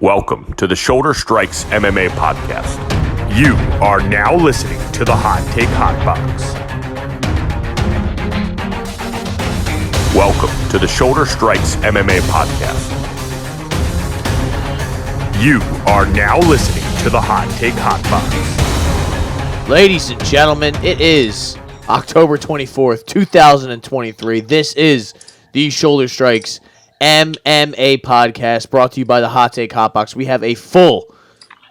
Welcome to the Shoulder Strikes MMA Podcast. You are now listening to the Hot Take Hot Box. Welcome to the Shoulder Strikes MMA Podcast. You are now listening to the Hot Take Hot Box. Ladies and gentlemen, it is October 24th, 2023. This is the Shoulder Strikes MMA Podcast, brought to you by the Hot Take Hot Box. We have a full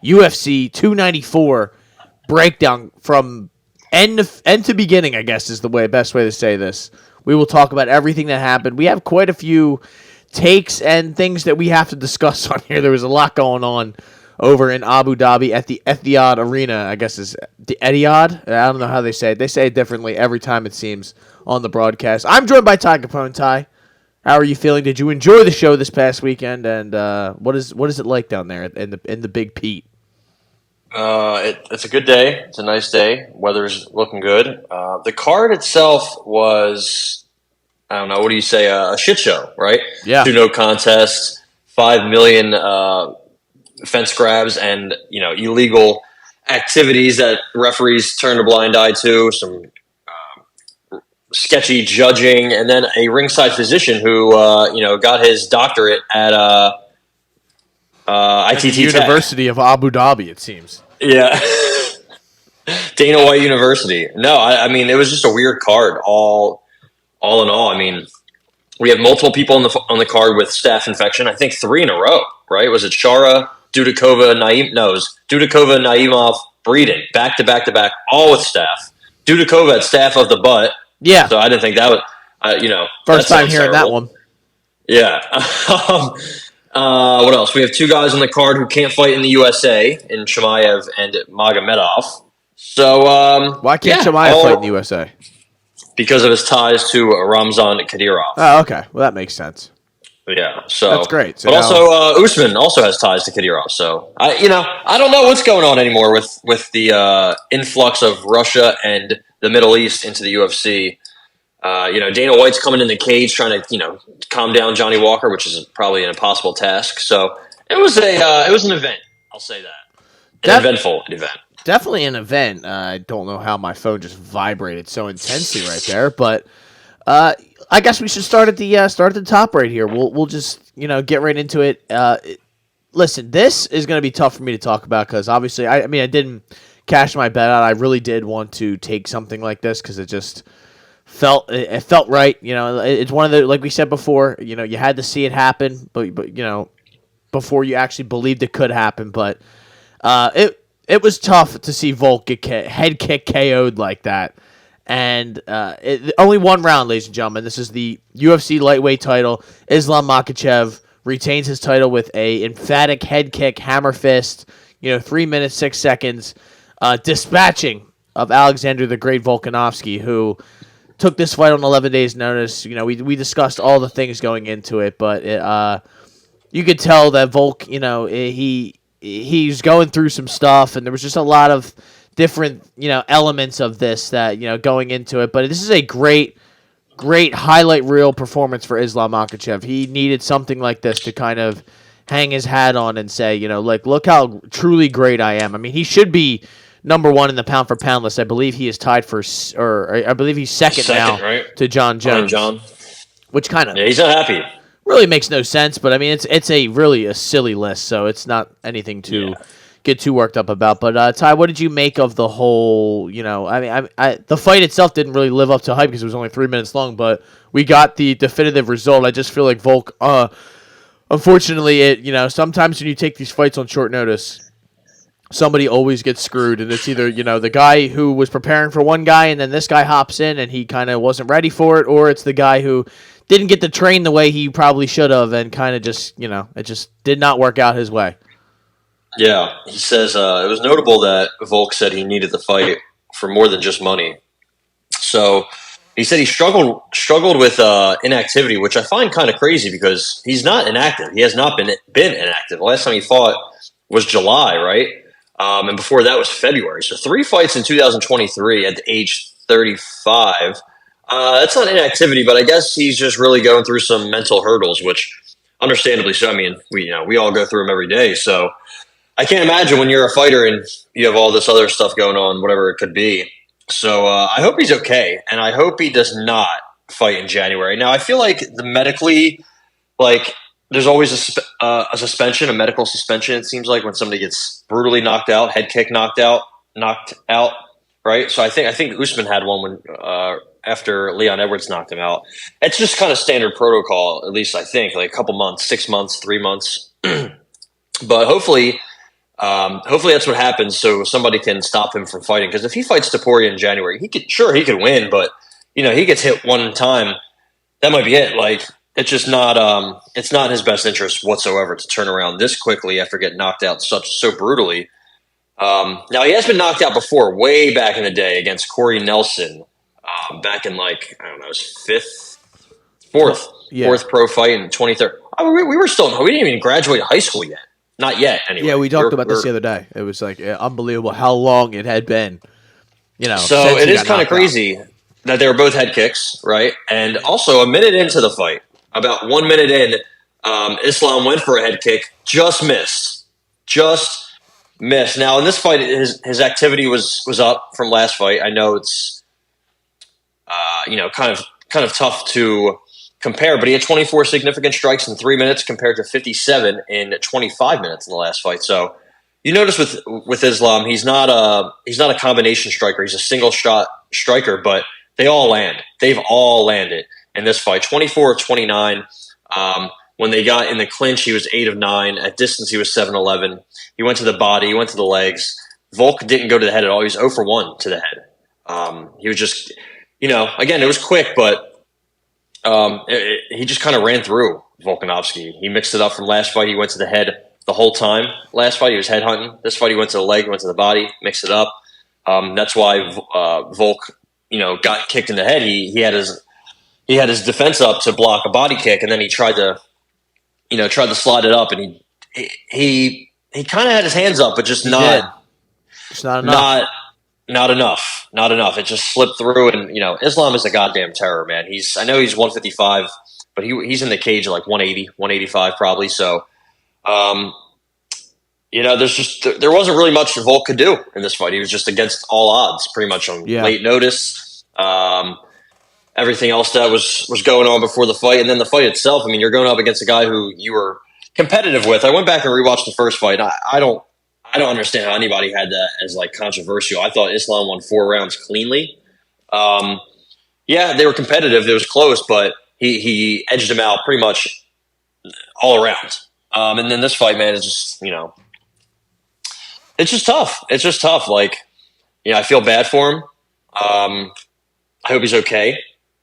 UFC 294 breakdown from end to beginning, I guess is the best way to say this. We will talk about everything that happened. We have quite a few takes and things that we have to discuss on here. There was a lot going on over in Abu Dhabi at the Etihad Arena, I guess is the Etihad? I don't know how they say it. They say it differently every time, it seems, on the broadcast. I'm joined by Ty Capone. Ty, how are you feeling? Did you enjoy the show this past weekend? And what is it like down there in the Big Pete? It's a good day. It's a nice day. Weather's looking good. The card itself was, I don't know, what do you say, a shit show, right? Yeah. 2 no contests, 5 million fence grabs, and illegal activities that referees turned a blind eye to. Some sketchy judging, and then a ringside physician who got his doctorate at ITT University of Abu Dhabi, it seems. Yeah. Dana White University. No, I mean, it was just a weird card all in all. I mean, we have multiple people on the card with staph infection. I think 3 in a row, right? Was it Shara, Dudakova, Dudakova, Naimov, Breeden, back to back, all with staph. Dudakova had staph of the butt. Yeah. So I didn't think that was, First time hearing that one. Yeah. What else? We have 2 guys on the card who can't fight in the USA, in Chimaev and Magomedov. So, why can't Chimaev fight in the USA? Because of his ties to Ramzan Kadyrov. Oh, okay. Well, that makes sense. Yeah, so that's great. So but also, Usman also has ties to Kadyrov. So I don't know what's going on anymore with the influx of Russia and the Middle East into the UFC. Dana White's coming in the cage trying to calm down Johnny Walker, which is probably an impossible task. So it was an event. I'll say that an eventful event. Definitely an event. I don't know how my phone just vibrated so intensely right there, but I guess we should start at the top right here. We'll just get right into it. Listen, this is going to be tough for me to talk about because obviously I didn't cash my bet out. I really did want to take something like this because it just felt right. It's one of the, like we said before. You had to see it happen, but before you actually believed it could happen. But it was tough to see Volk get head kick KO'd like that. And only one round, ladies and gentlemen. This is the UFC lightweight title. Islam Makhachev retains his title with a emphatic head kick, hammer fist. 3 minutes 6 seconds, dispatching of Alexander the Great Volkanovski, who took this fight on 11 days' notice. We discussed all the things going into it, but you could tell that Volk, he's going through some stuff, and there was just a lot of different, elements of this that, going into it. But this is a great highlight reel performance for Islam Makhachev. He needed something like this to kind of hang his hat on and say, look how truly great I am. I mean, he should be number 1 in the pound for pound list. I believe he is tied I believe he's second now, right, to John Jones. Which kind of, he's not happy. Really makes no sense, but I mean, it's a really a silly list, so it's not anything to get too worked up about. But Ty, what did you make of the whole? The fight itself didn't really live up to hype because it was only 3 minutes long, but we got the definitive result. I just feel like Volk, unfortunately, sometimes when you take these fights on short notice, somebody always gets screwed, and it's either the guy who was preparing for one guy, and then this guy hops in and he kind of wasn't ready for it, or it's the guy who didn't get to train the way he probably should have, and kind of just it just did not work out his way. Yeah, he says it was notable that Volk said he needed the fight for more than just money. So he said he struggled with inactivity, which I find kind of crazy because he's not inactive. He has not been inactive. The last time he fought was July, right? And before that was February. So 3 fights in 2023 at the age 35. That's not inactivity, but I guess he's just really going through some mental hurdles, which understandably so. I mean, we all go through them every day. So I can't imagine when you're a fighter and you have all this other stuff going on, whatever it could be. So I hope he's okay, and I hope he does not fight in January. Now, I feel like medically, like there's always a suspension, a medical suspension. It seems like when somebody gets brutally knocked out, head kick knocked out, right? So I think Usman had one when after Leon Edwards knocked him out. It's just kind of standard protocol, at least I think, like a couple months, 6 months, 3 months. But hopefully that's what happens, so somebody can stop him from fighting. Because if he fights Topuria in January, he could win, but he gets hit one time, that might be it. Like it's just not it's not in his best interest whatsoever to turn around this quickly after getting knocked out so brutally. Now he has been knocked out before, way back in the day against Corey Nelson, back in like I don't know, his fourth pro fight in 2013. We were still we didn't even graduate high school yet. Not yet, anyway. Yeah, we talked about this the other day. It was like unbelievable how long it had been. So it is kind of crazy that they were both head kicks, right? And also a minute into the fight, about 1 minute in, Islam went for a head kick, just missed. Now in this fight, his activity was up from last fight. I know it's kind of tough to compare, but he had 24 significant strikes in 3 minutes compared to 57 in 25 minutes in the last fight. So you notice with Islam, he's not a combination striker. He's a single shot striker, but they all land. They've all landed in this fight. 24 of 29. When they got in the clinch, he was 8 of 9. At distance, he was 7-11. He went to the body. He went to the legs. Volk didn't go to the head at all. He was 0 for 1 to the head. He was just, again, it was quick, but he just kind of ran through Volkanovski. He mixed it up from last fight. He went to the head the whole time. Last fight, he was head hunting. This fight, he went to the leg, went to the body, mixed it up. That's why Volk, got kicked in the head. He had his defense up to block a body kick, and then he tried to slide it up, and he kind of had his hands up, but just not enough. Not enough. It just slipped through, and Islam is a goddamn terror, man. I know he's 155, but he's in the cage at like 180, 185 probably. So, there wasn't really much Volk could do in this fight. He was just against all odds, pretty much on late notice. Everything else that was going on before the fight, and then the fight itself. I mean, you're going up against a guy who you were competitive with. I went back and rewatched the first fight. I don't understand how anybody had that as like controversial. I thought Islam won 4 rounds cleanly. They were competitive. It was close, but he edged him out pretty much all around. And then this fight, man, is just it's just tough. It's just tough. Like, I feel bad for him. I hope he's okay.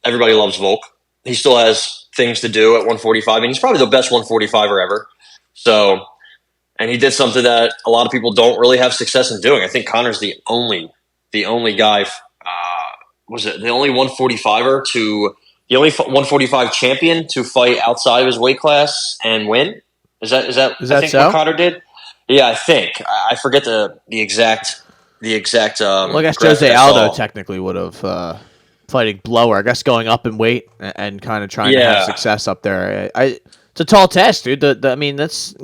Everybody loves Volk. He still has things to do at 145, and he's probably the best 145er ever. So. And he did something that a lot of people don't really have success in doing. I think Conor's the only guy. Was it the only 145er the only 145 champion to fight outside of his weight class and win? Is that I think so? What Conor did? Yeah, I think. I forget the exact. Well, I guess Jose Aldo technically would have fighting Blower. I guess going up in weight and kind of trying to have success up there. It's a tall task, dude. I mean, that's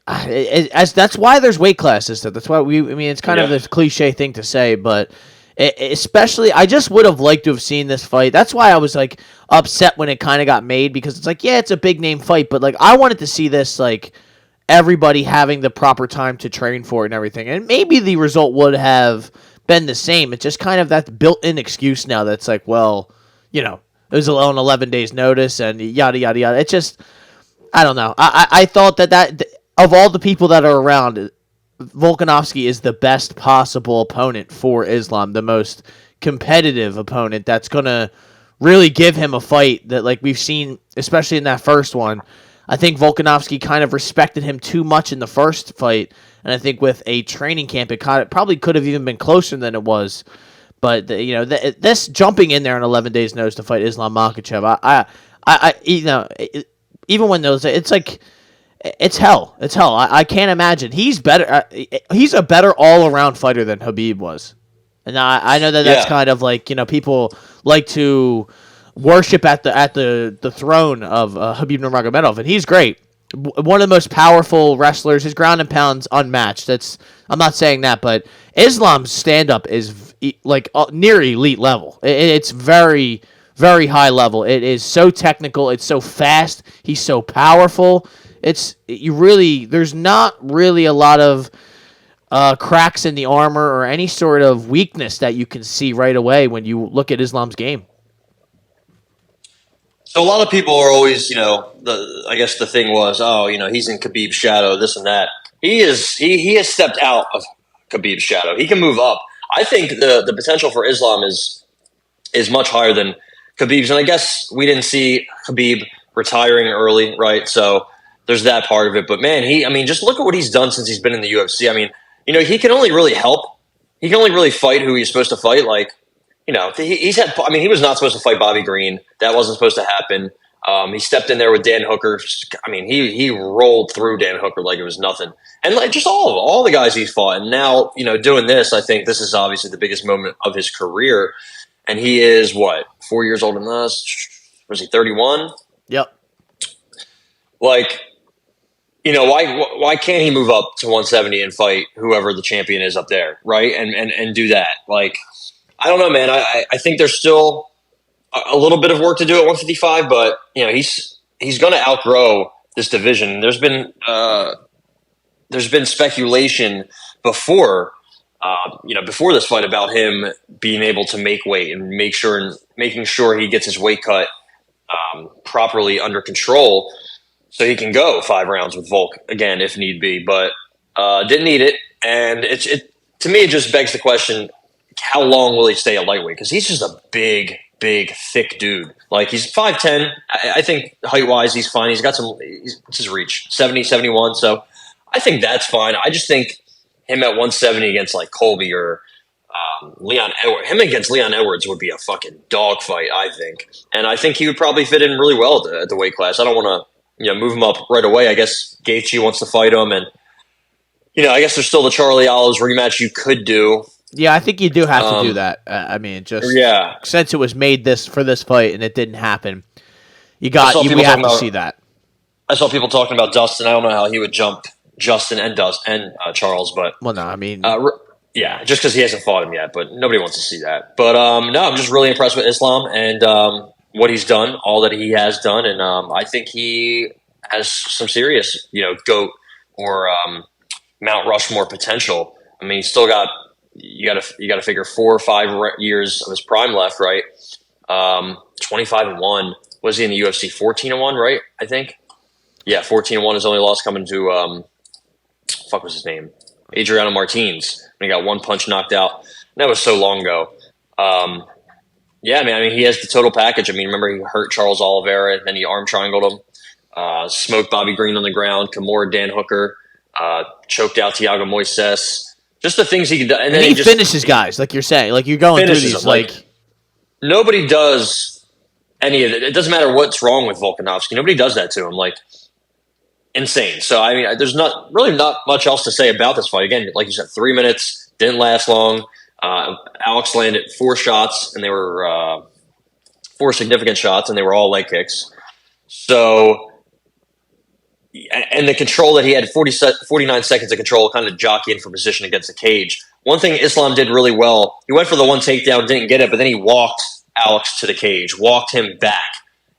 that's why there's weight classes. That's why it's kind of this cliche thing to say, but especially I just would have liked to have seen this fight. That's why I was like upset when it kind of got made, because it's like, it's a big name fight, but like I wanted to see this like everybody having the proper time to train for it and everything, and maybe the result would have been the same. It's just kind of that built-in excuse now that's like, well, it was on 11 days notice and yada yada yada. It's just, I don't know. I thought that of all the people that are around, Volkanovski is the best possible opponent for Islam, the most competitive opponent that's going to really give him a fight that, like we've seen, especially in that first one. I think Volkanovski kind of respected him too much in the first fight, and I think with a training camp, it probably could have even been closer than it was. But, this jumping in there in 11 days notice to fight Islam Makhachev, even when those, it's like, it's hell. It's hell. I can't imagine. He's better. He's a better all-around fighter than Khabib was. And I know that's kind of like, people like to worship at the throne of Khabib Nurmagomedov, and he's great. One of the most powerful wrestlers. His ground and pound's unmatched. I'm not saying that, but Islam's stand up is like near elite level. It's very, very high level. It is so technical. It's so fast. He's so powerful. There's not really a lot of cracks in the armor or any sort of weakness that you can see right away when you look at Islam's game. So a lot of people are always, I guess the thing was, he's in Khabib's shadow, this and that. He has stepped out of Khabib's shadow. He can move up. I think the potential for Islam is much higher than Khabib's, and I guess we didn't see Khabib retiring early, right? So there's that part of it. But man, just look at what he's done since he's been in the UFC. I mean, he can only really help. He can only really fight who he's supposed to fight. Like, he was not supposed to fight Bobby Green. That wasn't supposed to happen. He stepped in there with Dan Hooker. I mean, he rolled through Dan Hooker like it was nothing. And like just all the guys he's fought. And now, doing this, I think this is obviously the biggest moment of his career. And he is, 4 years older than us? Was he 31? Yep. Like, why can't he move up to 170 and fight whoever the champion is up there, right? And do that. Like, I don't know, man. I think there's still a little bit of work to do at 155, but he's going to outgrow this division. There's been speculation before this fight about him being able to make weight and making sure he gets his weight cut properly under control, so he can go 5 rounds with Volk again if need be. But didn't need it, and to me it just begs the question: how long will he stay at lightweight? Because he's just a big, thick dude. Like, he's 5'10". I think height-wise he's fine. He's got what's his reach? 70, 71. So I think that's fine. I just think him at 170 against, like, Colby or Leon Edwards. Him against Leon Edwards would be a fucking dogfight, I think. And I think he would probably fit in really well at the weight class. I don't want to move him up right away. I guess Gaethje wants to fight him. And, I guess there's still the Charlie Olives rematch you could do. Yeah, I think you do have to do that. Since it was made for this fight and it didn't happen, we have to see that. I saw people talking about Dustin. I don't know how he would jump Justin and Charles, but just because he hasn't fought him yet. But nobody wants to see that. But no, I'm just really impressed with Islam and what he's done, all that he has done, and I think he has some serious, GOAT or Mount Rushmore potential. I mean, he's still got. You got to figure 4 or 5 years of his prime left, right? 25-1. Was he in the UFC? 14-1, right? I think. Yeah, 14-1. His only loss coming to fuck was his name? Adriano Martins. When he got one punch knocked out. And that was so long ago. Yeah, man. I mean, he has the total package. I mean, remember he hurt Charles Oliveira, and then he arm triangled him. Smoked Bobby Green on the ground. Kimura Dan Hooker. Choked out Thiago Moises. Just the things he can do. And then he finishes guys, like you're saying. Like, you're going through these, like... Nobody does any of it. It doesn't matter what's wrong with Volkanovski. Nobody does that to him. Like, insane. So, I mean, there's not much else to say about this fight. Again, like you said, 3 minutes, didn't last long. Alex landed 4 shots, and they were 4 significant shots, and they were all leg kicks. So... And the control that he had, 49 seconds of control, kind of jockeying for position against the cage. One thing Islam did really well, he went for the one takedown, didn't get it, but then he walked Alex to the cage, walked him back.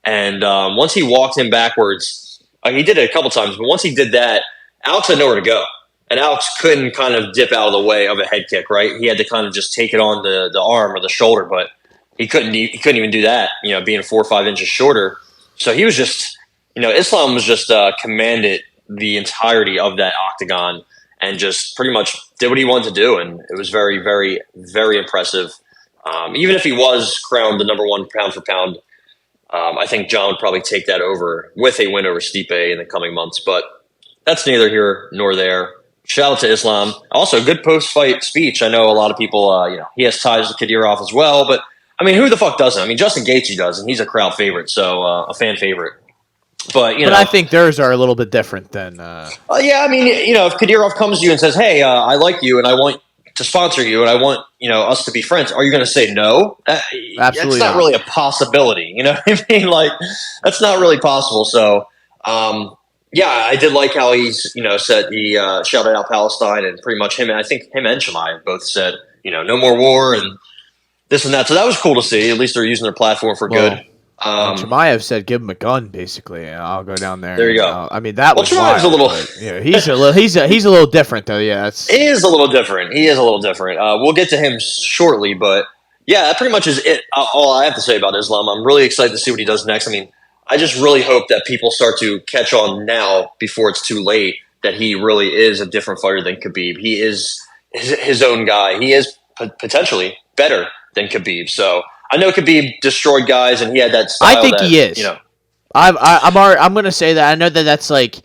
And once he walked him backwards, he did it a couple times, but once he did that, Alex had nowhere to go. And Alex couldn't kind of dip out of the way of a head kick, right? He had to kind of just take it on the arm or the shoulder, but he couldn't even do that, being 4 or 5 inches shorter. So he was just... Islam was just commanded the entirety of that octagon and just pretty much did what he wanted to do. And it was very, very, very impressive. Even if he was crowned the number 1 pound for pound, I think John would probably take that over with a win over Stipe in the coming months. But that's neither here nor there. Shout out to Islam. Also, good post-fight speech. I know a lot of people, he has ties to Kadyrov as well. But, I mean, who the fuck doesn't? I mean, Justin Gaethje does, and he's a crowd favorite, so a fan favorite. But I think theirs are a little bit different than. Yeah, I mean, if Kadyrov comes to you and says, "Hey, I like you, and I want to sponsor you and I want, us to be friends. Are you going to say no? Absolutely That's not really a possibility. You know what I mean? Like, that's not really possible. So, yeah, I did like how he's, said he shouted out Palestine and pretty much him. And I think him and Shemai both said, no more war and this and that. So that was cool to see. At least they're using their platform for good. Shemaev said, "Give him a gun, basically, and I'll go down there." There you go. I mean, that was Shemaev's wild, a little. but, he's a little different, though. Yeah, He is a little different. We'll get to him shortly, but yeah, that pretty much is it. All I have to say about Islam. I'm really excited to see what he does next. I mean, I just really hope that people start to catch on now before it's too late that he really is a different fighter than Khabib. He is his own guy. He is potentially better than Khabib. So I know Khabib destroyed guys, and he had that style. I think he is. I'm going to say that. I know that that's like.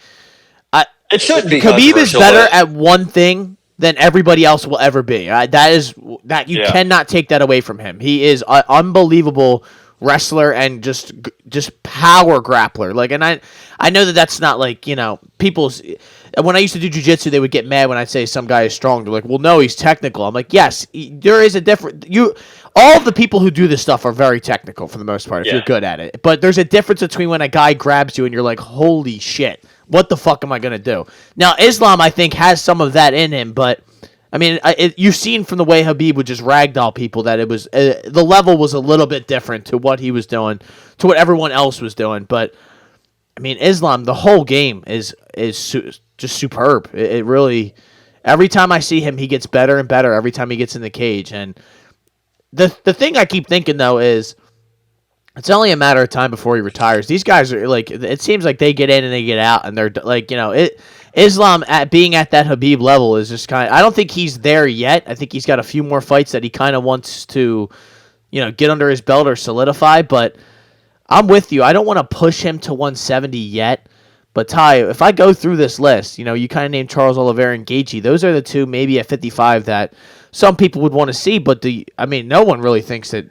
It shouldn't be. Khabib is better at one thing than everybody else will ever be. That you cannot take that away from him. He is an unbelievable wrestler and just power grappler. Like, and I know that that's not like, people's. When I used to do jiu-jitsu, they would get mad when I'd say some guy is strong. They're like, well, no, he's technical. I'm like, yes, there is a different. All of the people who do this stuff are very technical for the most part if you're good at it. But there's a difference between when a guy grabs you and you're like, holy shit, what the fuck am I going to do? Now, Islam, I think, has some of that in him, but I mean, you've seen from the way Khabib would just ragdoll people that it was the level was a little bit different to what he was doing, to what everyone else was doing. But I mean, Islam, the whole game is just superb. It really, every time I see him, he gets better and better every time he gets in the cage. And the thing I keep thinking though is, it's only a matter of time before he retires. These guys are like, it seems like they get in and they get out, and they're like, Islam being at that Khabib level is just kind of, I don't think he's there yet. I think he's got a few more fights that he kind of wants to, get under his belt or solidify, but I'm with you. I don't want to push him to 170 yet, but Ty, if I go through this list, you kind of named Charles Oliveira and Gaethje. Those are the two maybe at 55 that some people would want to see, but no one really thinks that.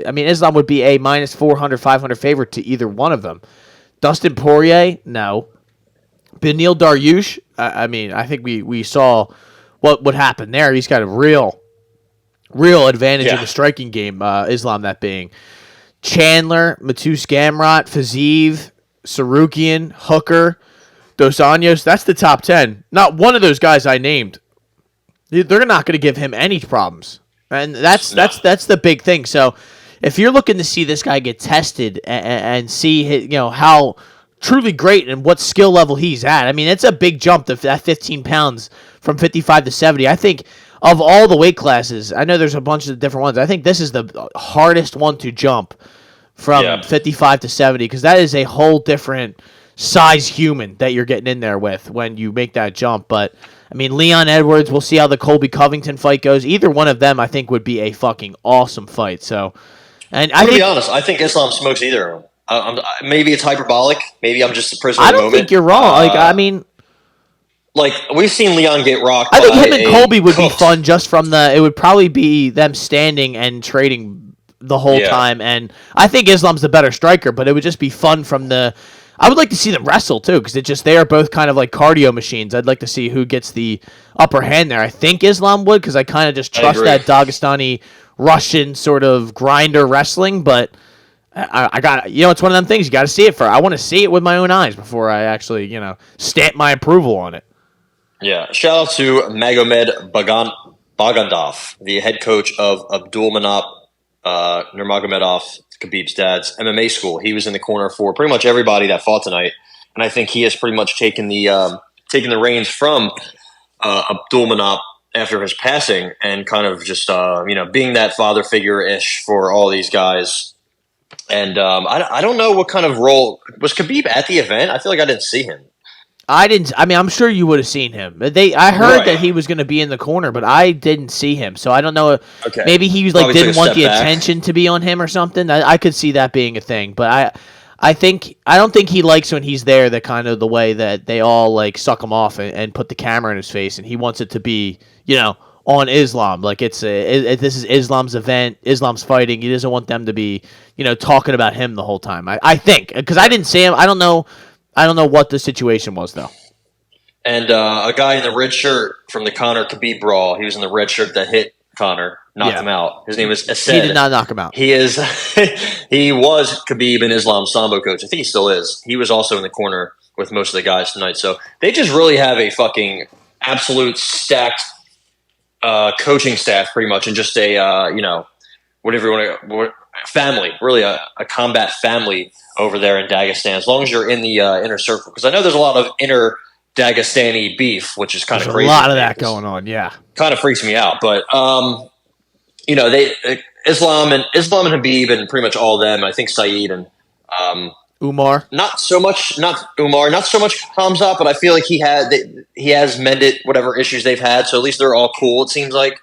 I mean, Islam would be a minus 400, 500 favorite to either one of them. Dustin Poirier, no. Beneil Dariush, I think we saw what would happen there. He's got a real advantage in the striking game, Islam that being. Chandler, Mateusz Gamrot, Fiziev, Sarukian, Hooker, Dos Anjos, that's the top 10. Not one of those guys I named. They're not going to give him any problems. And that's the big thing. So if you're looking to see this guy get tested and see how truly great and what skill level he's at, I mean, it's a big jump to that 15 pounds from 55 to 70. I think of all the weight classes, I know there's a bunch of different ones. I think this is the hardest one to jump from 55 to 70 because that is a whole different size human that you're getting in there with when you make that jump. But I mean, Leon Edwards, we'll see how the Colby Covington fight goes. Either one of them, I think, would be a fucking awesome fight. So, and to be honest, I think Islam smokes either of them. Maybe it's hyperbolic. Maybe I'm just a prisoner of the moment. I don't think you're wrong. Like, we've seen Leon get rocked. I think him and Colby would be fun just from it would probably be them standing and trading the whole time. And I think Islam's the better striker, but it would just be fun from I would like to see them wrestle, too, because they are both kind of like cardio machines. I'd like to see who gets the upper hand there. I think Islam would, because I kind of just trust that Dagestani Russian sort of grinder wrestling, but I got it's one of them things. You got to see it I want to see it with my own eyes before I actually, stamp my approval on it. Yeah. Shout out to Magomed Bagandov, the head coach of Abdulmanap Nurmagomedov, Khabib's dad's MMA school. He was in the corner for pretty much everybody that fought tonight, and I think he has pretty much taken the reins from Abdulmanap after his passing, and kind of just being that father figure-ish for all these guys. And I don't know what kind of role was Khabib at the event. I feel like I didn't see him. I didn't. I mean, I'm sure you would have seen him. I heard that he was going to be in the corner, but I didn't see him. So I don't know. Okay. Maybe he was didn't want the attention to be on him or something. I could see that being a thing, but I don't think he likes when he's there. The kind of the way that they all suck him off and put the camera in his face, and he wants it to be on Islam. Like this is Islam's event. Islam's fighting. He doesn't want them to be talking about him the whole time. I think because I didn't see him. I don't know what the situation was, though. And a guy in the red shirt from the Conor Khabib brawl, he was in the red shirt that hit Conor, knocked him out. His name is Ased. He did not knock him out. He is. He was Khabib and Islam's Sambo coach. I think he still is. He was also in the corner with most of the guys tonight. So they just really have a fucking absolute stacked coaching staff, pretty much, and just a whatever you want to family, really a combat family over there in Dagestan. As long as you're in the inner circle, because I know there's a lot of inner Dagestani beef, which is kind of crazy. A lot of that going on, yeah. Kind of freaks me out, but they Islam and Habib and pretty much all of them. I think Saeed and Umar. Not so much Hamzat, but I feel like he has mended whatever issues they've had. So at least they're all cool. It seems like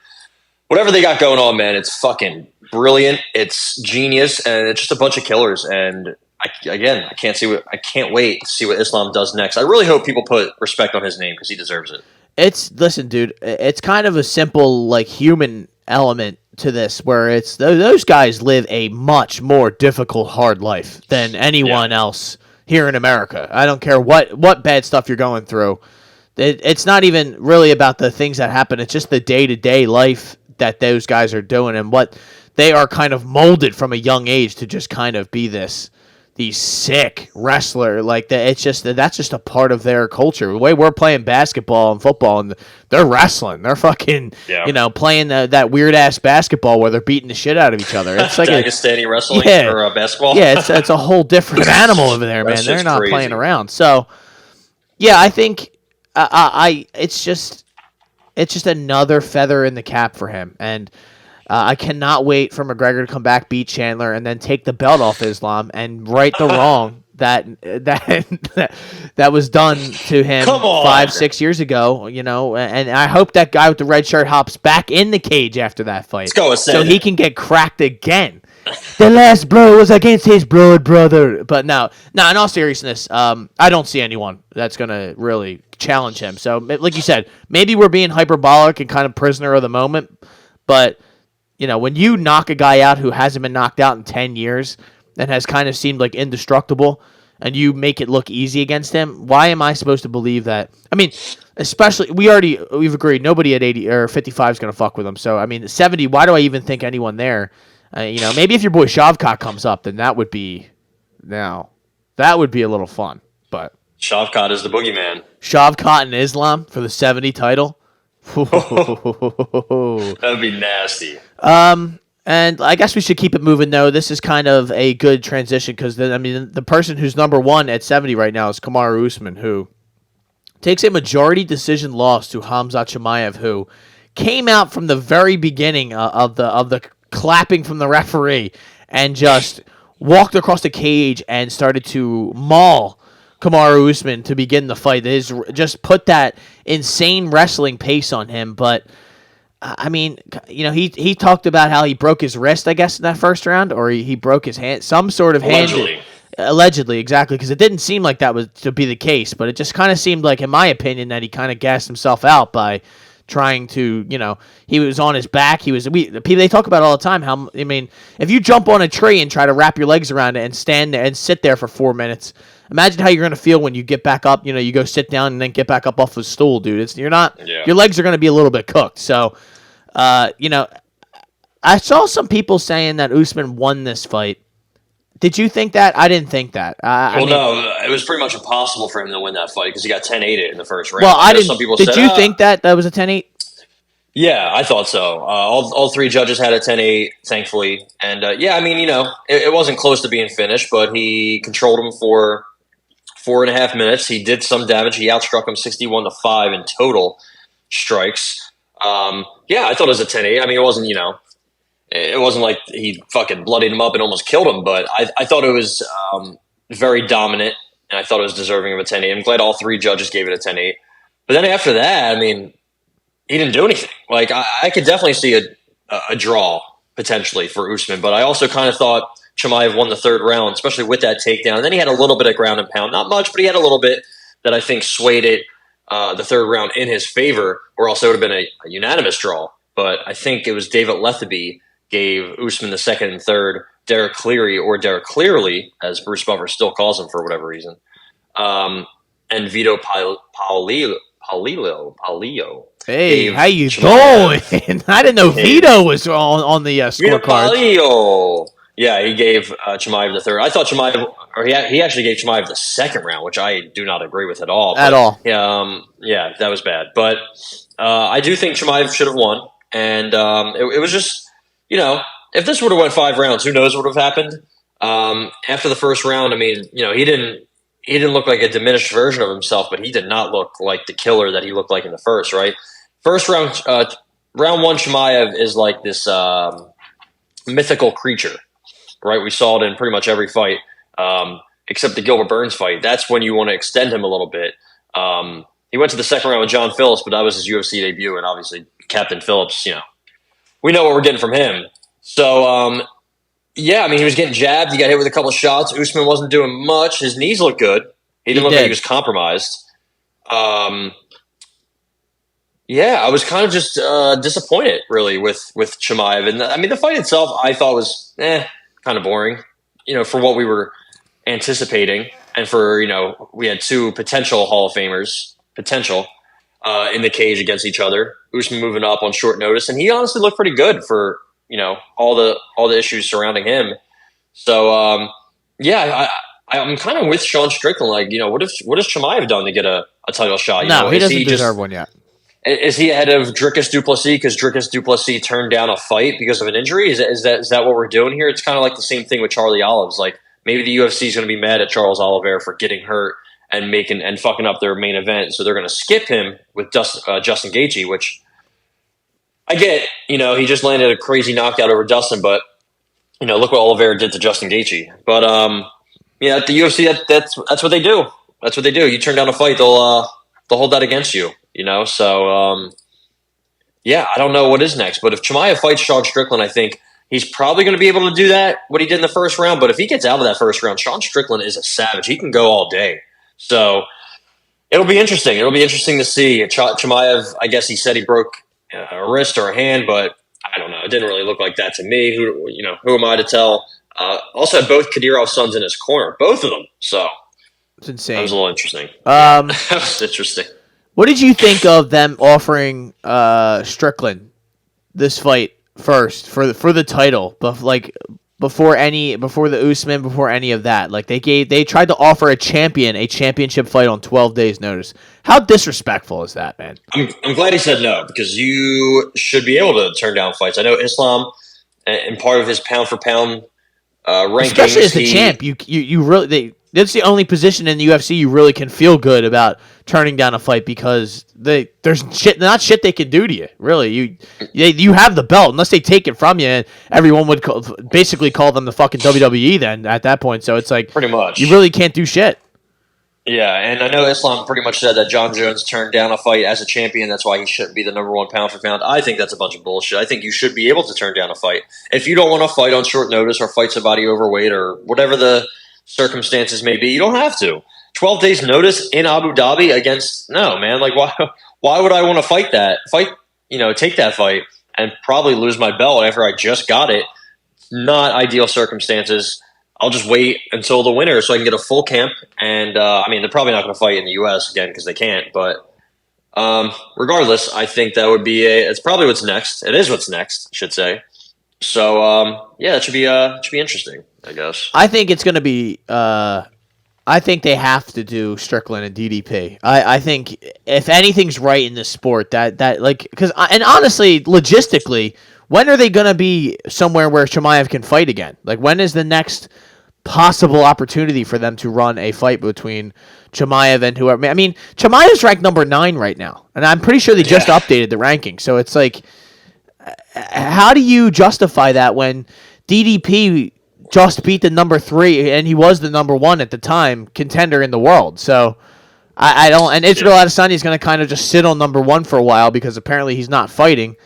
whatever they got going on, man, it's fucking brilliant. It's genius, and it's just a bunch of killers. And I can't wait to see what Islam does next. I really hope people put respect on his name because he deserves it. Listen, dude, it's kind of a simple, like, human element to this, where it's those guys live a much more difficult, hard life than anyone else here in America. I don't care what bad stuff you're going through. It's not even really about the things that happen. It's just the day-to-day life that those guys are doing and what they are kind of molded from a young age to just kind of be these sick wrestler like that. It's just that's just a part of their culture. The way we're playing basketball and football, and they're wrestling. They're fucking playing that weird ass basketball where they're beating the shit out of each other. It's like Dagestani wrestling or basketball. Yeah, it's a whole different animal over there, man. They're not playing around. So yeah, I think it's just another feather in the cap for him, and I cannot wait for McGregor to come back, beat Chandler, and then take the belt off Islam and right the wrong that was done to him 5-6 years ago. And I hope that guy with the red shirt hops back in the cage after that fight, so he can get cracked again. The last blow was against his blood brother. But no, in all seriousness, I don't see anyone that's gonna really challenge him. So, like you said, maybe we're being hyperbolic and kind of prisoner of the moment, but when you knock a guy out who hasn't been knocked out in 10 years and has kind of seemed like indestructible, and you make it look easy against him, why am I supposed to believe that? I mean, especially, we've agreed, nobody at 80 or 55 is going to fuck with him. So, I mean, 70, why do I even think anyone there? Maybe if your boy Shavkat comes up, then that would be a little fun. But Shavkat is the boogeyman. Shavkat and Islam for the 70 title. That would be nasty. And I guess we should keep it moving, though. This is kind of a good transition because, the person who's number one at 70 right now is Kamaru Usman, who takes a majority decision loss to Khamzat Chimaev, who came out from the very beginning of the clapping from the referee and just walked across the cage and started to maul Kamaru Usman to begin the fight. It is just put that insane wrestling pace on him. But I mean, he talked about how he broke his wrist, I guess, in that first round, or he broke his hand, some sort of allegedly, exactly, because it didn't seem like that was to be the case. But it just kind of seemed like, in my opinion, that he kind of gassed himself out by trying to, he was on his back. They talk about all the time how, if you jump on a tree and try to wrap your legs around it and stand there and sit there for 4 minutes, imagine how you're going to feel when you get back up. You go sit down and then get back up off the stool, dude. Your legs are going to be a little bit cooked. So, I saw some people saying that Usman won this fight. Did you think that? I didn't think that. No, it was pretty much impossible for him to win that fight because he got 10-8 in the first round. Well, I didn't. Some people did you think that was a 10-8? Yeah, I thought so. All three judges had a 10-8, thankfully. And, it wasn't close to being finished, but he controlled him for 4.5 minutes. He did some damage. He outstruck him 61-5 in total strikes. I thought it was a 10-8. I mean, it wasn't, it wasn't like he fucking bloodied him up and almost killed him, but I thought it was very dominant, and I thought it was deserving of a 10-8. I'm glad all three judges gave it a 10-8. But then after that, he didn't do anything. Like, I could definitely see a draw, potentially, for Usman, but I also kind of thought Chimaev won the third round, especially with that takedown. And then he had a little bit of ground and pound. Not much, but he had a little bit that I think swayed it the third round in his favor, or else it would have been a unanimous draw. But I think it was David Letheby gave Usman the second and third, Derek Cleary, or Derek Clearly, as Bruce Buffer still calls him for whatever reason, and Vito Palio. Hey, gave how you Chimaev- doing? I didn't know Vito was on the scorecard. Palio. Yeah, he gave Chimaev the third. I thought Chimaev, or he actually gave Chimaev the second round, which I do not agree with at all. At all. Yeah, that was bad. But I do think Chimaev should have won, and it was just, if this would have went 5 rounds, who knows what would have happened. After the first round, I mean, he didn't look like a diminished version of himself, but he did not look like the killer that he looked like in the first. Right, first round, round 1, Chimaev is like this mythical creature. Right, we saw it in pretty much every fight, except the Gilbert Burns fight. That's when you want to extend him a little bit. He went to the second round with John Phillips, but that was his UFC debut, and obviously Captain Phillips, we know what we're getting from him. So, yeah, I mean, he was getting jabbed. He got hit with a couple of shots. Usman wasn't doing much. His knees looked good. He didn't look like he was compromised. Yeah, I was kind of just disappointed, really, with Chimaev. And, I mean, the fight itself I thought was kind of boring, for what we were anticipating. And for, we had 2 potential Hall of Famers, in the cage against each other. Usman moving up on short notice. And he honestly looked pretty good for, all the issues surrounding him. So, yeah, I'm kind of with Sean Strickland. Like, what has Chimaev done to get a title shot? No, he doesn't deserve one yet. Is he ahead of Dricus du Plessis because Dricus du Plessis turned down a fight because of an injury? Is that what we're doing here? It's kind of like the same thing with Charlie Olives. Like, maybe the UFC is going to be mad at Charles Oliveira for getting hurt and fucking up their main event, so they're going to skip him with Justin Gaethje, which I get. He just landed a crazy knockout over Dustin, but look what Oliveira did to Justin Gaethje. But yeah, at the UFC, that's what they do. That's what they do. You turn down a fight, they'll hold that against you. So yeah, I don't know what is next. But if Chimaev fights Sean Strickland, I think he's probably going to be able to do that, what he did in the first round. But if he gets out of that first round, Sean Strickland is a savage. He can go all day. So it'll be interesting. It'll be interesting to see. Chimaev, I guess he said he broke a wrist or a hand, but I don't know. It didn't really look like that to me. Who am I to tell? Also had both Kadirov's sons in his corner, both of them. So it's insane. That was a little interesting. That was interesting. What did you think of them offering Strickland this fight first for the title, but before the Usman, before any of that? Like they tried to offer a championship fight on 12 days notice. How disrespectful is that, man? I'm glad he said no, because you should be able to turn down fights. I know Islam, and part of his pound for pound rankings, especially as the champ, you really that's the only position in the UFC you really can feel good about turning down a fight, because there's not shit they can do to you. Really, you have the belt unless they take it from you, and everyone would basically call them the fucking WWE then at that point. So it's like pretty much you really can't do shit. Yeah, and I know Islam pretty much said that John Jones turned down a fight as a champion. That's why he shouldn't be the number 1 pound for pound. I think that's a bunch of bullshit. I think you should be able to turn down a fight. If you don't want to fight on short notice or fight somebody overweight or whatever the circumstances may be, you don't have to. 12 days notice in Abu Dhabi against, no, man. Like, why would I want to take that fight and probably lose my belt after I just got it? Not ideal circumstances. I'll just wait until the winter so I can get a full camp. And, I mean, they're probably not going to fight in the U.S. again because they can't. But regardless, I think that would be it's probably what's next. It is what's next, I should say. So, yeah, it should be interesting, I guess. I think it's going to be I think they have to do Strickland and DDP. I think if anything's right in this sport, that and honestly, logistically, when are they going to be somewhere where Chimaev can fight again? Like, when is the next possible opportunity for them to run a fight between Chimaev and whoever? I mean, Chimaev's ranked number 9 right now, and I'm pretty sure they just updated the ranking. So it's like, how do you justify that when DDP just beat the number 3 and he was the number 1 at the time contender in the world? So I don't. And Israel Adesanya is going to kind of just sit on number 1 for a while because apparently he's not fighting.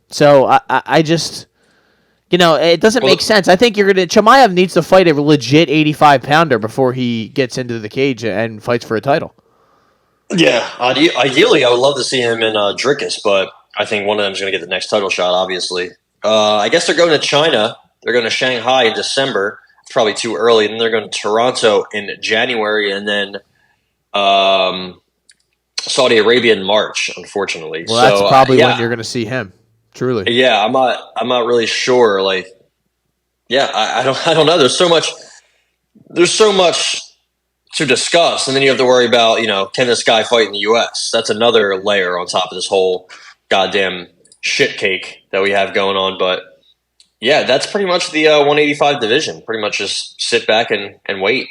So I just, it doesn't make sense. I think Chimaev needs to fight a legit 85-pounder before he gets into the cage and fights for a title. Yeah, ideally, I would love to see him in Dricus, but I think one of them is going to get the next title shot, obviously. I guess they're going to China. They're going to Shanghai in December. It's probably too early. Then they're going to Toronto in January, and then Saudi Arabia in March, unfortunately. Well, that's probably when you're going to see him. Truly. Yeah, I'm not really sure. Like, yeah, I don't know. There's so much to discuss, and then you have to worry about, can this guy fight in the U.S.? That's another layer on top of this whole goddamn shit cake that we have going on. But yeah, that's pretty much the 185 division. Pretty much just sit back and wait.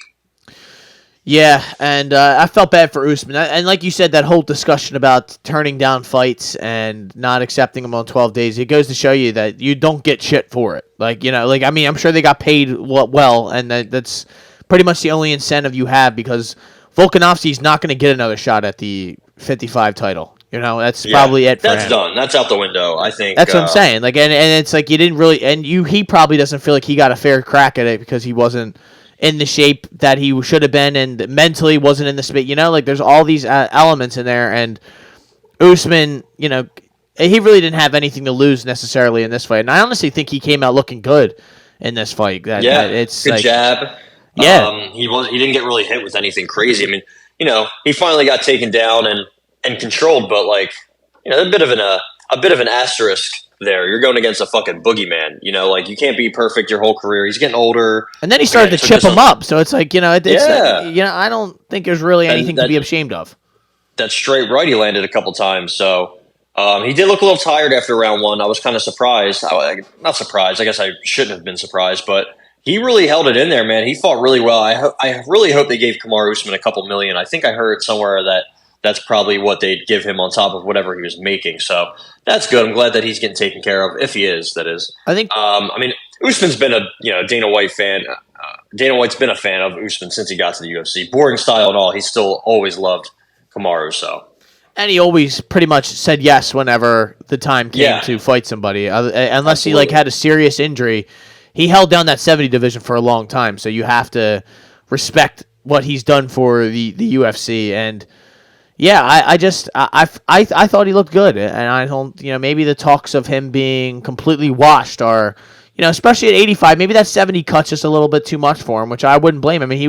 Yeah, and I felt bad for Usman. And like you said, that whole discussion about turning down fights and not accepting them on 12 days, it goes to show you that you don't get shit for it. I'm sure they got paid well, and that's pretty much the only incentive you have, because Volkanovski's not going to get another shot at the 55 title. That's probably it for him. That's done. That's out the window, I think. That's what I'm saying. Like, and it's like you didn't really, and he probably doesn't feel like he got a fair crack at it because he wasn't in the shape that he should have been, and mentally wasn't in the space. There's all these elements in there, and Usman, he really didn't have anything to lose necessarily in this fight. And I honestly think he came out looking good in this fight. It's good jab. Yeah, he didn't get really hit with anything crazy. I mean, he finally got taken down and controlled, but a bit of an asterisk there. You're going against a fucking boogeyman. You can't be perfect your whole career. He's getting older, and then he started to chip him up. So it's like, I don't think there's really anything to be ashamed of. That straight right he landed a couple times. So he did look a little tired after round one. I was kind of surprised. Not surprised. I guess I shouldn't have been surprised, but he really held it in there, man. He fought really well. I really hope they gave Kamaru Usman a couple million. I think I heard somewhere that that's probably what they'd give him on top of whatever he was making. So that's good. I'm glad that he's getting taken care of, if he is, that is. I think. Usman's been a Dana White fan. Dana White's been a fan of Usman since he got to the UFC. Boring style and all, he still always loved Kamaru. So. And he always pretty much said yes whenever the time came to fight somebody, unless he had a serious injury. He held down that 70 division for a long time, so you have to respect what he's done for the UFC. And yeah, I thought he looked good, and I don't, maybe the talks of him being completely washed are, especially at 85, maybe that 70 cuts just a little bit too much for him, which I wouldn't blame him. I mean, he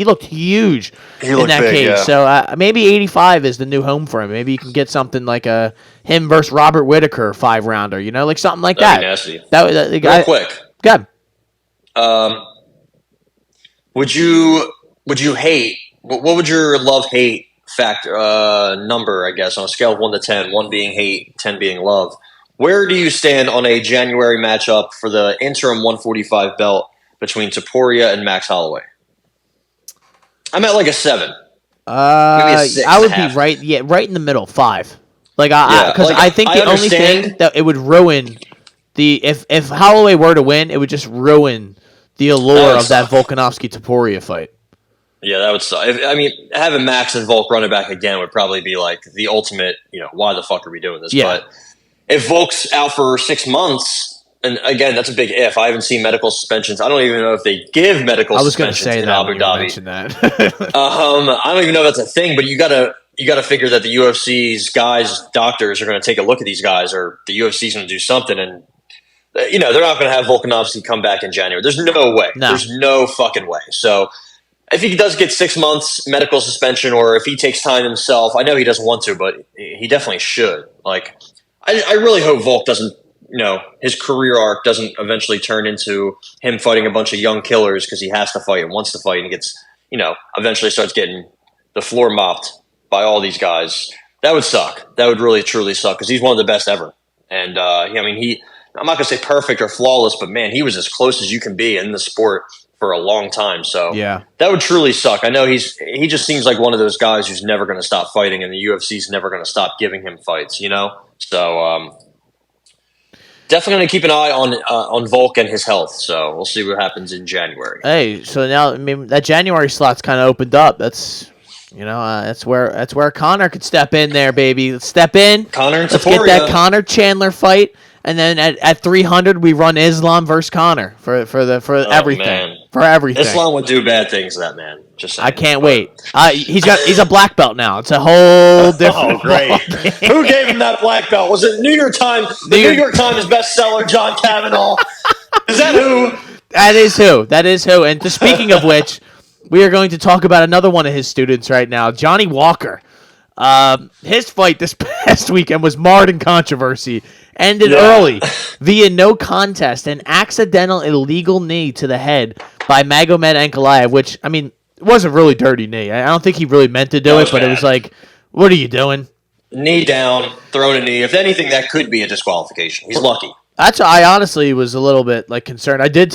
looked huge in that cage. Yeah. So maybe 85 is the new home for him. Maybe you can get something like him versus Robert Whittaker 5-rounder, like something like That'd be nasty. That real quick. Good. Would you hate? What would your love-hate factor number? I guess on a scale of 1 to 10, 1 being hate, 10 being love. Where do you stand on a January matchup for the interim 145 belt between Topuria and Max Holloway? I'm at like a 7. Maybe a 6 I would be right in the middle, 5. I think the only thing that it would ruin if Holloway were to win, it would just ruin the allure of that Volkanovski Topuria fight. Yeah, that would suck. Having Max and Volk running back again would probably be like the ultimate, why the fuck are we doing this? Yeah. But if Volk's out for 6 months, and again, that's a big if. I haven't seen medical suspensions. I don't even know if they give medical suspensions in Abu Dhabi. I don't even know if that's a thing, but you gotta figure that the UFC's doctors are going to take a look at these guys, or the UFC's going to do something, and they're not going to have Volkanovski come back in January. There's no way. No. There's no fucking way. So if he does get 6 months medical suspension, or if he takes time himself, I know he doesn't want to, but he definitely should. I really hope Volk doesn't, his career arc doesn't eventually turn into him fighting a bunch of young killers because he has to fight and wants to fight, and he gets, eventually starts getting the floor mopped by all these guys. That would suck. That would really, truly suck, because he's one of the best ever. And, I'm not going to say perfect or flawless, but man, he was as close as you can be in the sport for a long time. So yeah, that would truly suck. I know he just seems like one of those guys who's never going to stop fighting, and the UFC's never going to stop giving him fights, So definitely going to keep an eye on Volk and his health. So we'll see what happens in January. Hey, so now that January slot's kind of opened up. That's that's where Connor could step in there, baby. Let's step in. Connor and Let's Topuria. get that Connor Chandler fight. And then at 300, we run Islam versus Connor for everything. Man. For everything. Islam would do bad things to that man. Just saying. I can't wait. He's a black belt now. It's a whole different. Oh, great! Who gave him that black belt? Was it New York Times? The New York Times bestseller, John Kavanaugh. Is that who? That is who. And speaking of which, we are going to talk about another one of his students right now, Johnny Walker. His fight this past weekend was marred in controversy. Ended early via no contest, an accidental illegal knee to the head by Magomed Ankalaev, which, I mean, it was a really dirty knee. I don't think he really meant to do it, but it was like, what are you doing? Knee down, thrown a knee. If anything, that could be a disqualification. He's lucky. That's why I honestly was a little bit like concerned. I did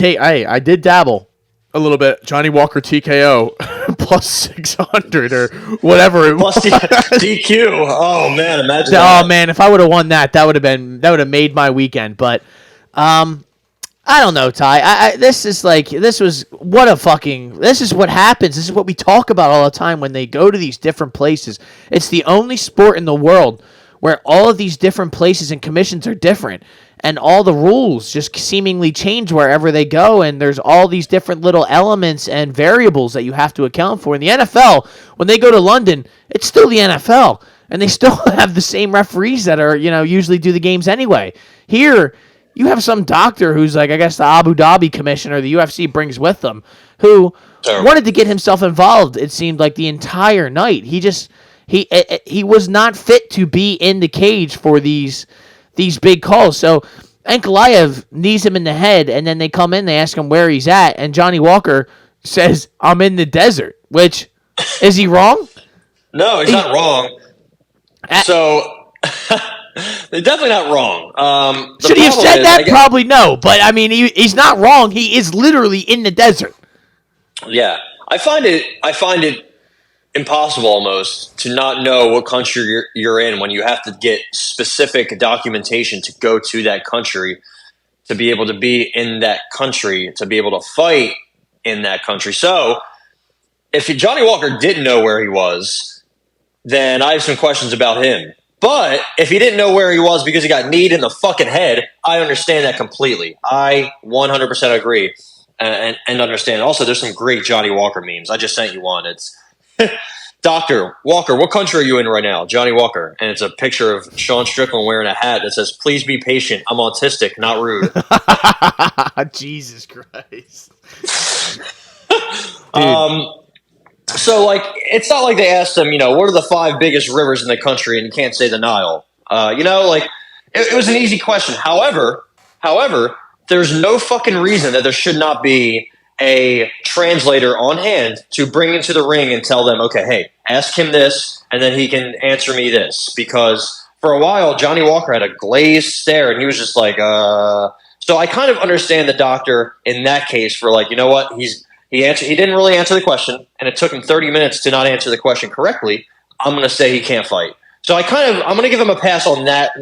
dabble a little bit. Johnny Walker TKO plus 600 or whatever it was. Plus DQ. Oh man, imagine that. Oh man, if I would have won that would have made my weekend. But I don't know, Ty. This is what happens. This is what we talk about all the time when they go to these different places. It's the only sport in the world where all of these different places and commissions are different, and all the rules just seemingly change wherever they go, and there's all these different little elements and variables that you have to account for. In the NFL, when they go to London, it's still the NFL, and they still have the same referees that are, usually do the games anyway. Here, you have some doctor who's like, I guess the Abu Dhabi commissioner the UFC brings with them, who wanted to get himself involved, it seemed like, the entire night. He was not fit to be in the cage for these big calls. So Ankalaev knees him in the head, and then they come in, they ask him where he's at, and Johnny Walker says, I'm in the desert, which, is he wrong? No, he's not wrong. So, they're definitely not wrong. Should he have said that? Probably no, but I mean, he's not wrong. He is literally in the desert. Yeah. I find it impossible almost to not know what country you're in when you have to get specific documentation to go to that country, to be able to be in that country, to be able to fight in that country. So if Johnny Walker didn't know where he was, then I have some questions about him. But if he didn't know where he was because he got kneed in the fucking head, I understand that completely. I 100% agree and understand. Also, there's some great Johnny Walker memes. I just sent you one. It's Dr. Walker, what country are you in right now? Johnny Walker. And it's a picture of Sean Strickland wearing a hat that says, please be patient. I'm autistic, not rude. Jesus Christ. So, it's not like they asked him, what are the 5 biggest rivers in the country, and you can't say the Nile. It was an easy question. However, there's no fucking reason that there should not be a translator on hand to bring into the ring and tell them, okay, hey, ask him this, and then he can answer me this. Because for a while, Johnny Walker had a glazed stare, and he was just like, So I kind of understand the doctor in that case for you know what, he didn't really answer the question, and it took him 30 minutes to not answer the question correctly. I'm going to say he can't fight. So I'm going to give him a pass on that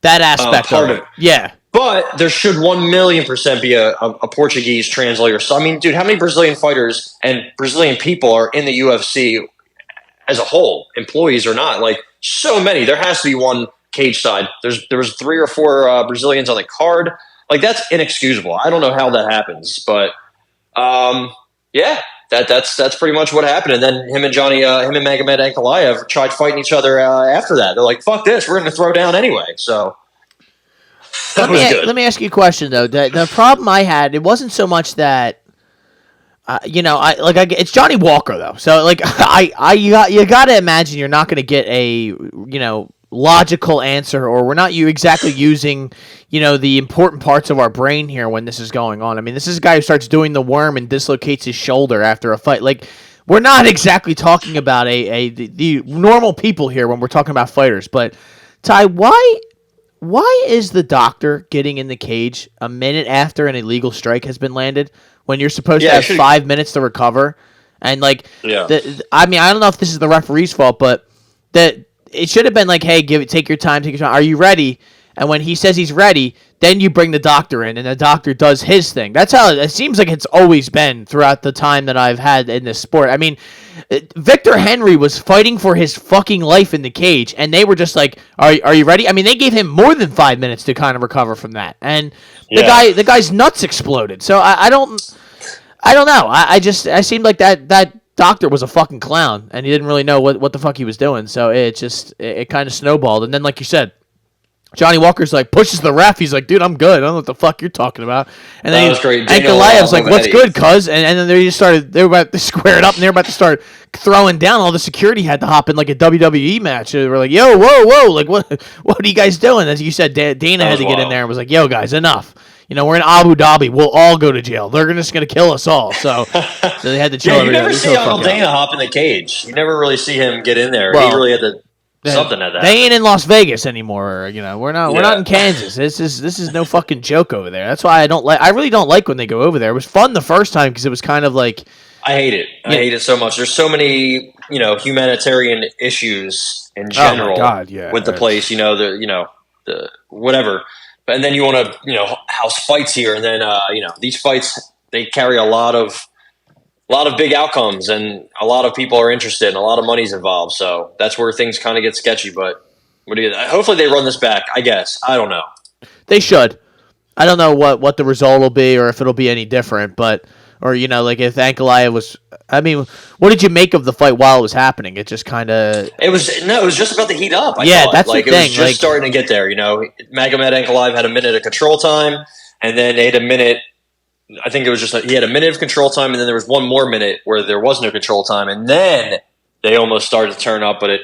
aspect part of it. Yeah. But there should 1,000,000% be a Portuguese translator. So, I mean, dude, how many Brazilian fighters and Brazilian people are in the UFC as a whole, employees or not? So many. There has to be one cage side. There was 3 or 4 Brazilians on the card. That's inexcusable. I don't know how that happens, but yeah, that's pretty much what happened. And then him and Magomed Ankalaev tried fighting each other after that. They're like, "Fuck this, we're going to throw down anyway." So. Let me ask you a question though. The problem I had, it wasn't so much that, it's Johnny Walker though. So you got to imagine you're not going to get a logical answer, or we're not exactly using the important parts of our brain here when this is going on. I mean, this is a guy who starts doing the worm and dislocates his shoulder after a fight. We're not exactly talking about the normal people here when we're talking about fighters. But Ty, why is the doctor getting in the cage a minute after an illegal strike has been landed when you're supposed to have 5 minutes to recover? And I don't know if this is the referee's fault, but it should have been hey, take your time. Are you ready? And when he says he's ready, then you bring the doctor in, and the doctor does his thing. That's how it seems like it's always been throughout the time that I've had in this sport. I mean, Victor Henry was fighting for his fucking life in the cage, and they were just like, are you ready? I mean, they gave him more than 5 minutes to kind of recover from that. And the guy's nuts exploded. So I don't know. I seemed like that doctor was a fucking clown, and he didn't really know what the fuck he was doing. So it kind of snowballed. And then, like you said, Johnny Walker's like pushes the ref. He's like, dude, I'm good. I don't know what the fuck you're talking about. And then was great. Ankalaev's like, what's good, cuz? And then they were about to square it up, and they were about to start throwing down. All the security had to hop in like a WWE match. They were like, yo, whoa, like what are you guys doing? As you said, Dana had to get in there and was like, yo, guys, enough. We're in Abu Dhabi. We'll all go to jail. They're just going to kill us all. So they had to chill. You never see Uncle Dana hop in the cage. You never really see him get in there. Well, he really had to something like that. They ain't in Las Vegas anymore. We're not in Kansas. This is no fucking joke over there. That's why I really don't like when they go over there. It was fun the first time because it was kind of like. I hate it. I hate it so much. There's so many humanitarian issues in general with the place. The whatever. And then you want to, house fights here, and then these fights, they carry a lot of big outcomes, and a lot of people are interested, and a lot of money's involved. So that's where things kind of get sketchy. But hopefully they run this back. I guess I don't know. They should. I don't know what the result will be, or if it'll be any different. But like if Ankalaev was. I mean, what did you make of the fight while it was happening? It just kind of. It was just about to heat up. I thought. That's the thing. It was just starting to get there. Magomed Ankalaev had a minute of control time, and then they had a minute. I think it was he had a minute of control time, and then there was one more minute where there was no control time, and then they almost started to turn up, but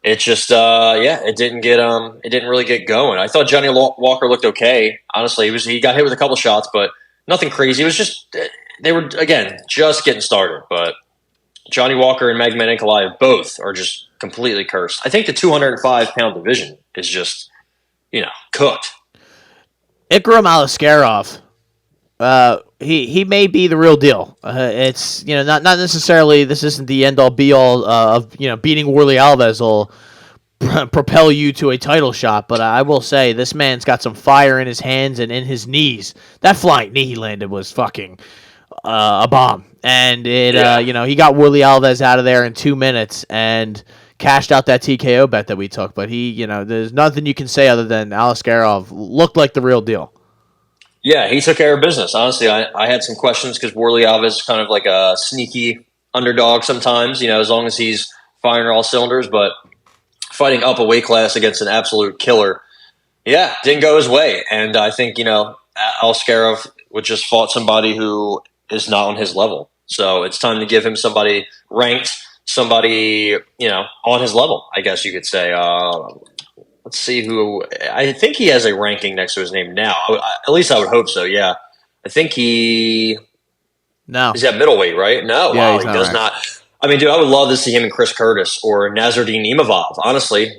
it just it didn't really get going. I thought Johnny Walker looked okay. Honestly, he got hit with a couple shots, but nothing crazy. It was just. They were, again, just getting started, but Johnny Walker and Magomed Ankalaev both are just completely cursed. I think the 205-pound division is just, cooked. Ikram Aliskerov, he may be the real deal. It's, not necessarily, this isn't the end-all, be-all of, beating Warlley Alves will propel you to a title shot, but I will say this man's got some fire in his hands and in his knees. That flying knee he landed was fucking... a bomb, and he got Warlley Alves out of there in 2 minutes and cashed out that TKO bet that we took. But there's nothing you can say other than Aliskerov looked like the real deal. Yeah, he took care of business. Honestly, I had some questions because Warlley Alves is kind of like a sneaky underdog sometimes. As long as he's firing all cylinders, but fighting up a weight class against an absolute killer, didn't go his way. And I think Aliskerov would just fought somebody who is not on his level. So it's time to give him somebody ranked, somebody, on his level, I guess you could say. Let's see who – I think he has a ranking next to his name now. At least I would hope so, yeah. I think he – No. He's at middleweight, right? No. Yeah, he does not. I mean, dude, I would love to see him and Chris Curtis or Nasruddin Imavov, honestly.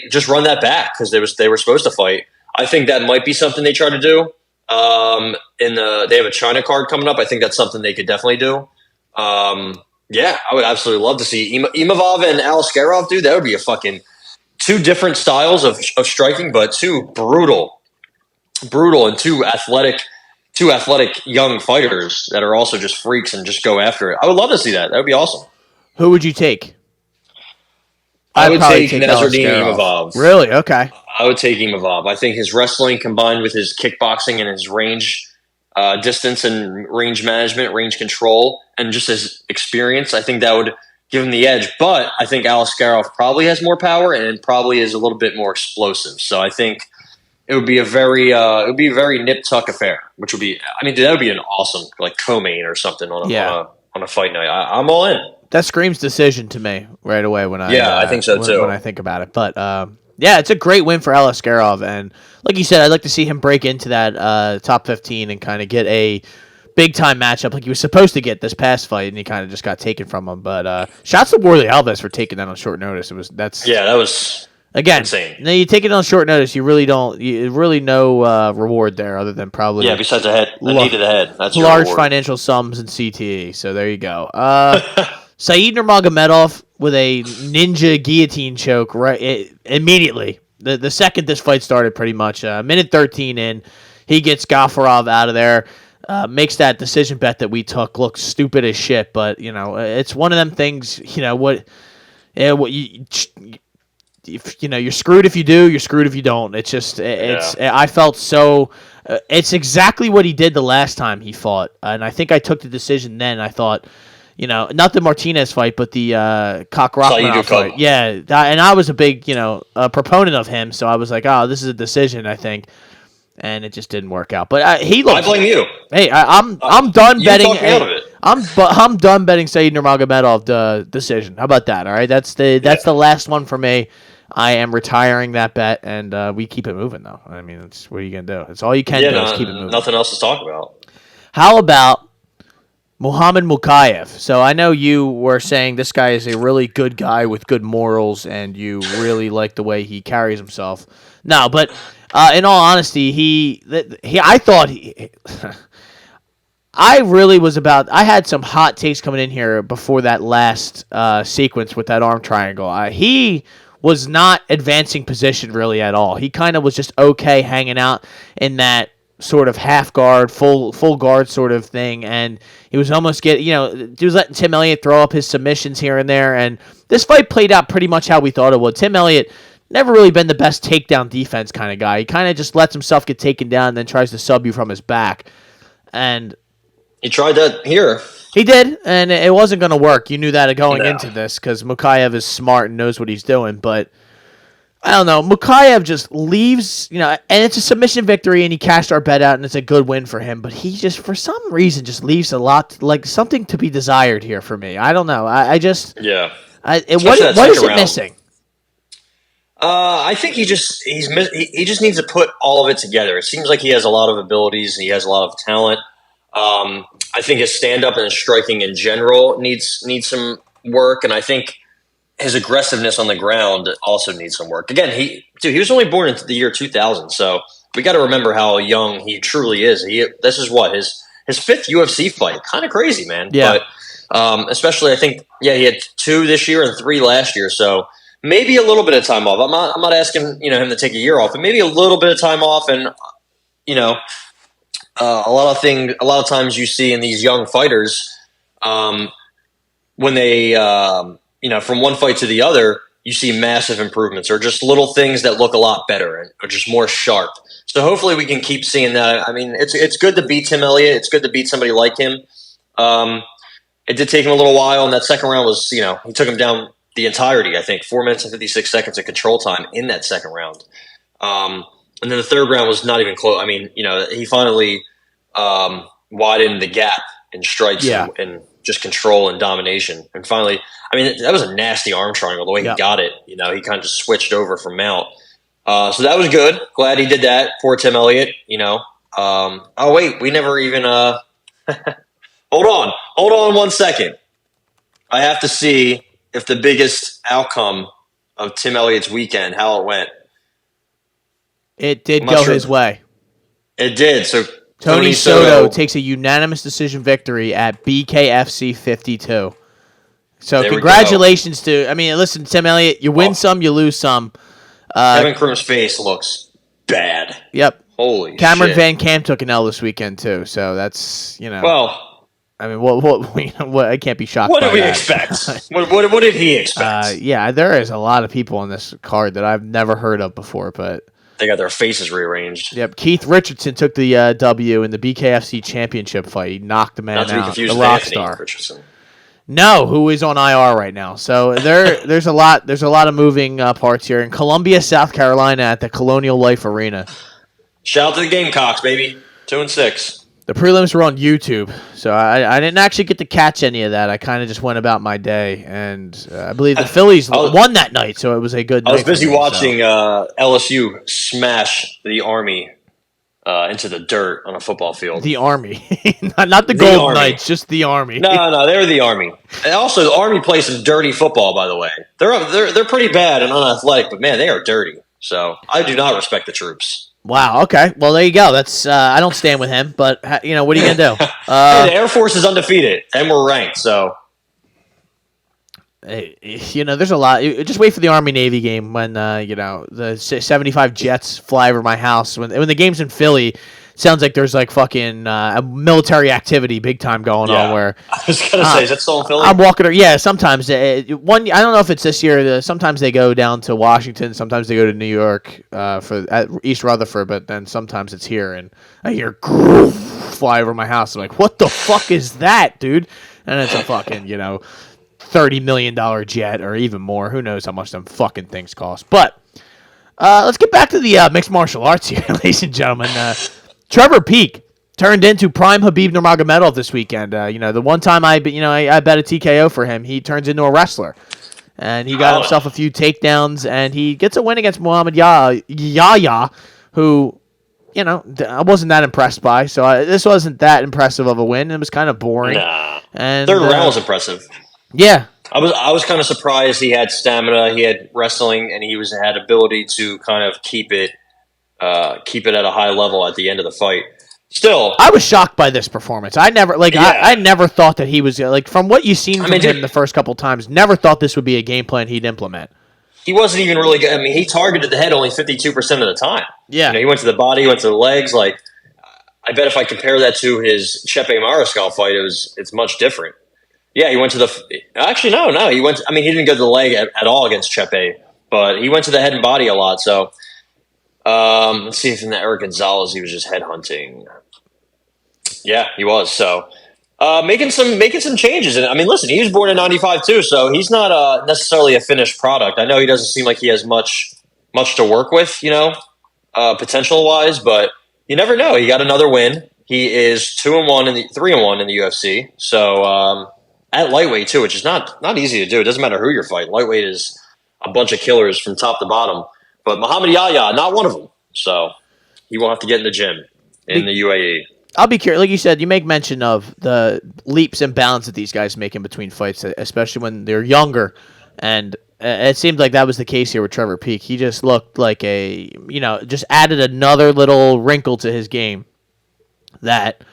Just run that back because they were supposed to fight. I think that might be something they try to do. They have a China card coming up. I think that's something they could definitely do. I would absolutely love to see Imavov and Aliskerov, dude. That would be a fucking two different styles of striking, but two brutal and two athletic young fighters that are also just freaks and just go after it. I would love to see that. That would be awesome. Who would you take? I would take Nasruddin Imavov. Really? Okay. I would take Imavov. I think his wrestling combined with his kickboxing and his range, distance and range management, range control, and just his experience, I think that would give him the edge. But I think Aliskerov probably has more power and probably is a little bit more explosive. So I think it would be a very nip tuck affair, which would be. I mean, that would be an awesome co-main or something on a fight night. I'm all in. That screams decision to me right away when I think so too. When I think about it, but it's a great win for Aliskerov, and like you said, I'd like to see him break into that top 15 and kind of get a big time matchup like he was supposed to get this past fight, and he kind of just got taken from him. But shouts to Warlley Alves for taking that on short notice. That was again insane. No, you take it on short notice, you really no reward there other than probably besides the head, the knee to the head. That's large financial sums in CTE. So there you go. Said Nurmagomedov with a ninja guillotine choke immediately. The second this fight started, pretty much. Minute 13 in, he gets Gafarov out of there, makes that decision bet that we took look stupid as shit. But, it's one of them things, you're screwed if you do, you're screwed if you don't. It's just, I felt so, it's exactly what he did the last time he fought. And I think I took the decision then. I thought, not the Martinez fight, but the Cock-Rachmanov fight. Yeah, and I was a big, proponent of him, so I was like, oh, this is a decision, I think. And it just didn't work out. But I blame you. Hey, I'm done betting. You talked me out of it. I'm done betting Said Nurmagomedov the decision. How about that? All right, that's the last one for me. I am retiring that bet, and we keep it moving though. I mean, what are you gonna do? It's all you can do is keep it moving. Nothing else to talk about. How about Muhammad Makhachev? So I know you were saying this guy is a really good guy with good morals, and you really like the way he carries himself. No, but in all honesty, I had some hot takes coming in here before that last sequence with that arm triangle. He was not advancing position really at all. He kind of was just okay hanging out in that sort of half guard, full guard sort of thing, and he was almost he was letting Tim Elliott throw up his submissions here and there, and this fight played out pretty much how we thought it would. Tim Elliott never really been the best takedown defense kind of guy. He kind of just lets himself get taken down and then tries to sub you from his back. And he tried that here. He did, and it wasn't going to work. You knew that going into this because Makhachev is smart and knows what he's doing. But I don't know. Makhachev just leaves, and it's a submission victory, and he cashed our bet out, and it's a good win for him. But he just, for some reason, just leaves a lot, like something to be desired here for me. I don't know. What is it missing? I think he just needs to put all of it together. It seems like he has a lot of abilities and he has a lot of talent. I think his stand-up and his striking in general needs some work, and I think his aggressiveness on the ground also needs some work. Again, he was only born in the year 2000, so we got to remember how young he truly is. This is his fifth UFC fight. Kind of crazy, man. Yeah. But especially, I think, he had 2 this year and 3 last year, so maybe a little bit of time off. I'm not asking him to take a year off, but maybe a little bit of time off. And a lot of times you see in these young fighters, when they from one fight to the other, you see massive improvements or just little things that look a lot better and are just more sharp. So hopefully we can keep seeing that. I mean, it's good to beat Tim Elliott. It's good to beat somebody like him. It did take him a little while, and that second round was he took him down the entirety, I think, 4 minutes and 56 seconds of control time in that second round. And then the third round was not even close. I mean, he finally widened the gap in strikes and just control and domination. And finally, I mean, that was a nasty arm triangle, the way he got it. He kind of just switched over from mount. So that was good. Glad he did that. Poor Tim Elliott, Oh, wait, we never even Hold on 1 second. I have to see if the biggest outcome of Tim Elliott's weekend, how it went. It did go his way. It did. So Tony Soto takes a unanimous decision victory at BKFC 52. So congratulations to, listen, Tim Elliott, you win some, you lose some. Kevin Kroom's face looks bad. Yep. Holy Cameron shit. Van Camp took an L this weekend too, so that's, Well, what I can't be shocked. What did we expect? What did he expect? There is a lot of people on this card that I've never heard of before, but they got their faces rearranged. Yep, Keith Richardson took the W in the BKFC championship fight. He knocked the man out. Not to be confused the with rock Anthony star. Richardson. No, who is on IR right now. So there's a lot of moving parts here in Columbia, South Carolina at the Colonial Life Arena. Shout out to the Gamecocks, baby. 2-6. The prelims were on YouTube, so I didn't actually get to catch any of that. I kind of just went about my day, and I believe the Phillies won that night, so it was a good night. I was busy watching LSU smash the Army into the dirt on a football field. The Army. not the Golden Knights, just the Army. No, they were the Army. And also, the Army plays some dirty football, by the way. They're pretty bad and unathletic, but, man, they are dirty. So I do not respect the troops. Wow. Okay. Well, there you go. That's I don't stand with him, but what are you gonna do? Hey, the Air Force is undefeated, and we're ranked. So, there's a lot. Just wait for the Army-Navy game when the 75 jets fly over my house. When the game's in Philly, sounds like there's like fucking a military activity big time going on. Where I was gonna say, is that still in Philly? I'm walking. Yeah, sometimes I don't know if it's this year. Sometimes they go down to Washington. Sometimes they go to New York at East Rutherford. But then sometimes it's here, and I hear fly over my house. I'm like, what the fuck is that, dude? and it's a fucking, $30 million jet or even more. Who knows how much them fucking things cost. But let's get back to the mixed martial arts here, ladies and gentlemen. Trevor Peek turned into prime Khabib Nurmagomedov this weekend. The one time I bet a TKO for him, he turns into a wrestler. And he got himself a few takedowns, and he gets a win against Muhammad Yahya, who, I wasn't that impressed by. So this wasn't that impressive of a win. It was kind of boring. Nah. And third round was impressive. Yeah. I was kind of surprised he had stamina, he had wrestling, and he had ability to kind of keep it at a high level at the end of the fight. Still, I was shocked by this performance. I never I never thought that he was from what you've seen from him the first couple times. Never thought this would be a game plan he'd implement. He wasn't even really good. I mean, he targeted the head only 52% of the time. Yeah, he went to the body, he went to the legs. Like, I bet if I compare that to his Chepe Mariscal fight, it's much different. Yeah, he went to the. Actually, no. He went. He didn't go to the leg at all against Chepe, but he went to the head and body a lot. So, let's see if in the Eric Gonzalez he was just headhunting. Yeah, he was. So, making some changes. And listen, he was born in '95 too, so he's not necessarily a finished product. I know he doesn't seem like he has much to work with, potential wise, but you never know. He got another win. He is 2-1 3-1 in the UFC. So. At lightweight too, which is not easy to do. It doesn't matter who you're fighting. Lightweight is a bunch of killers from top to bottom. But Muhammad Yahya, not one of them. So he won't have to get in the gym in the UAE. I'll be curious. Like you said, you make mention of the leaps and bounds that these guys make in between fights, especially when they're younger. And it seemed like that was the case here with Trevor Peek. He just looked like just added another little wrinkle to his game that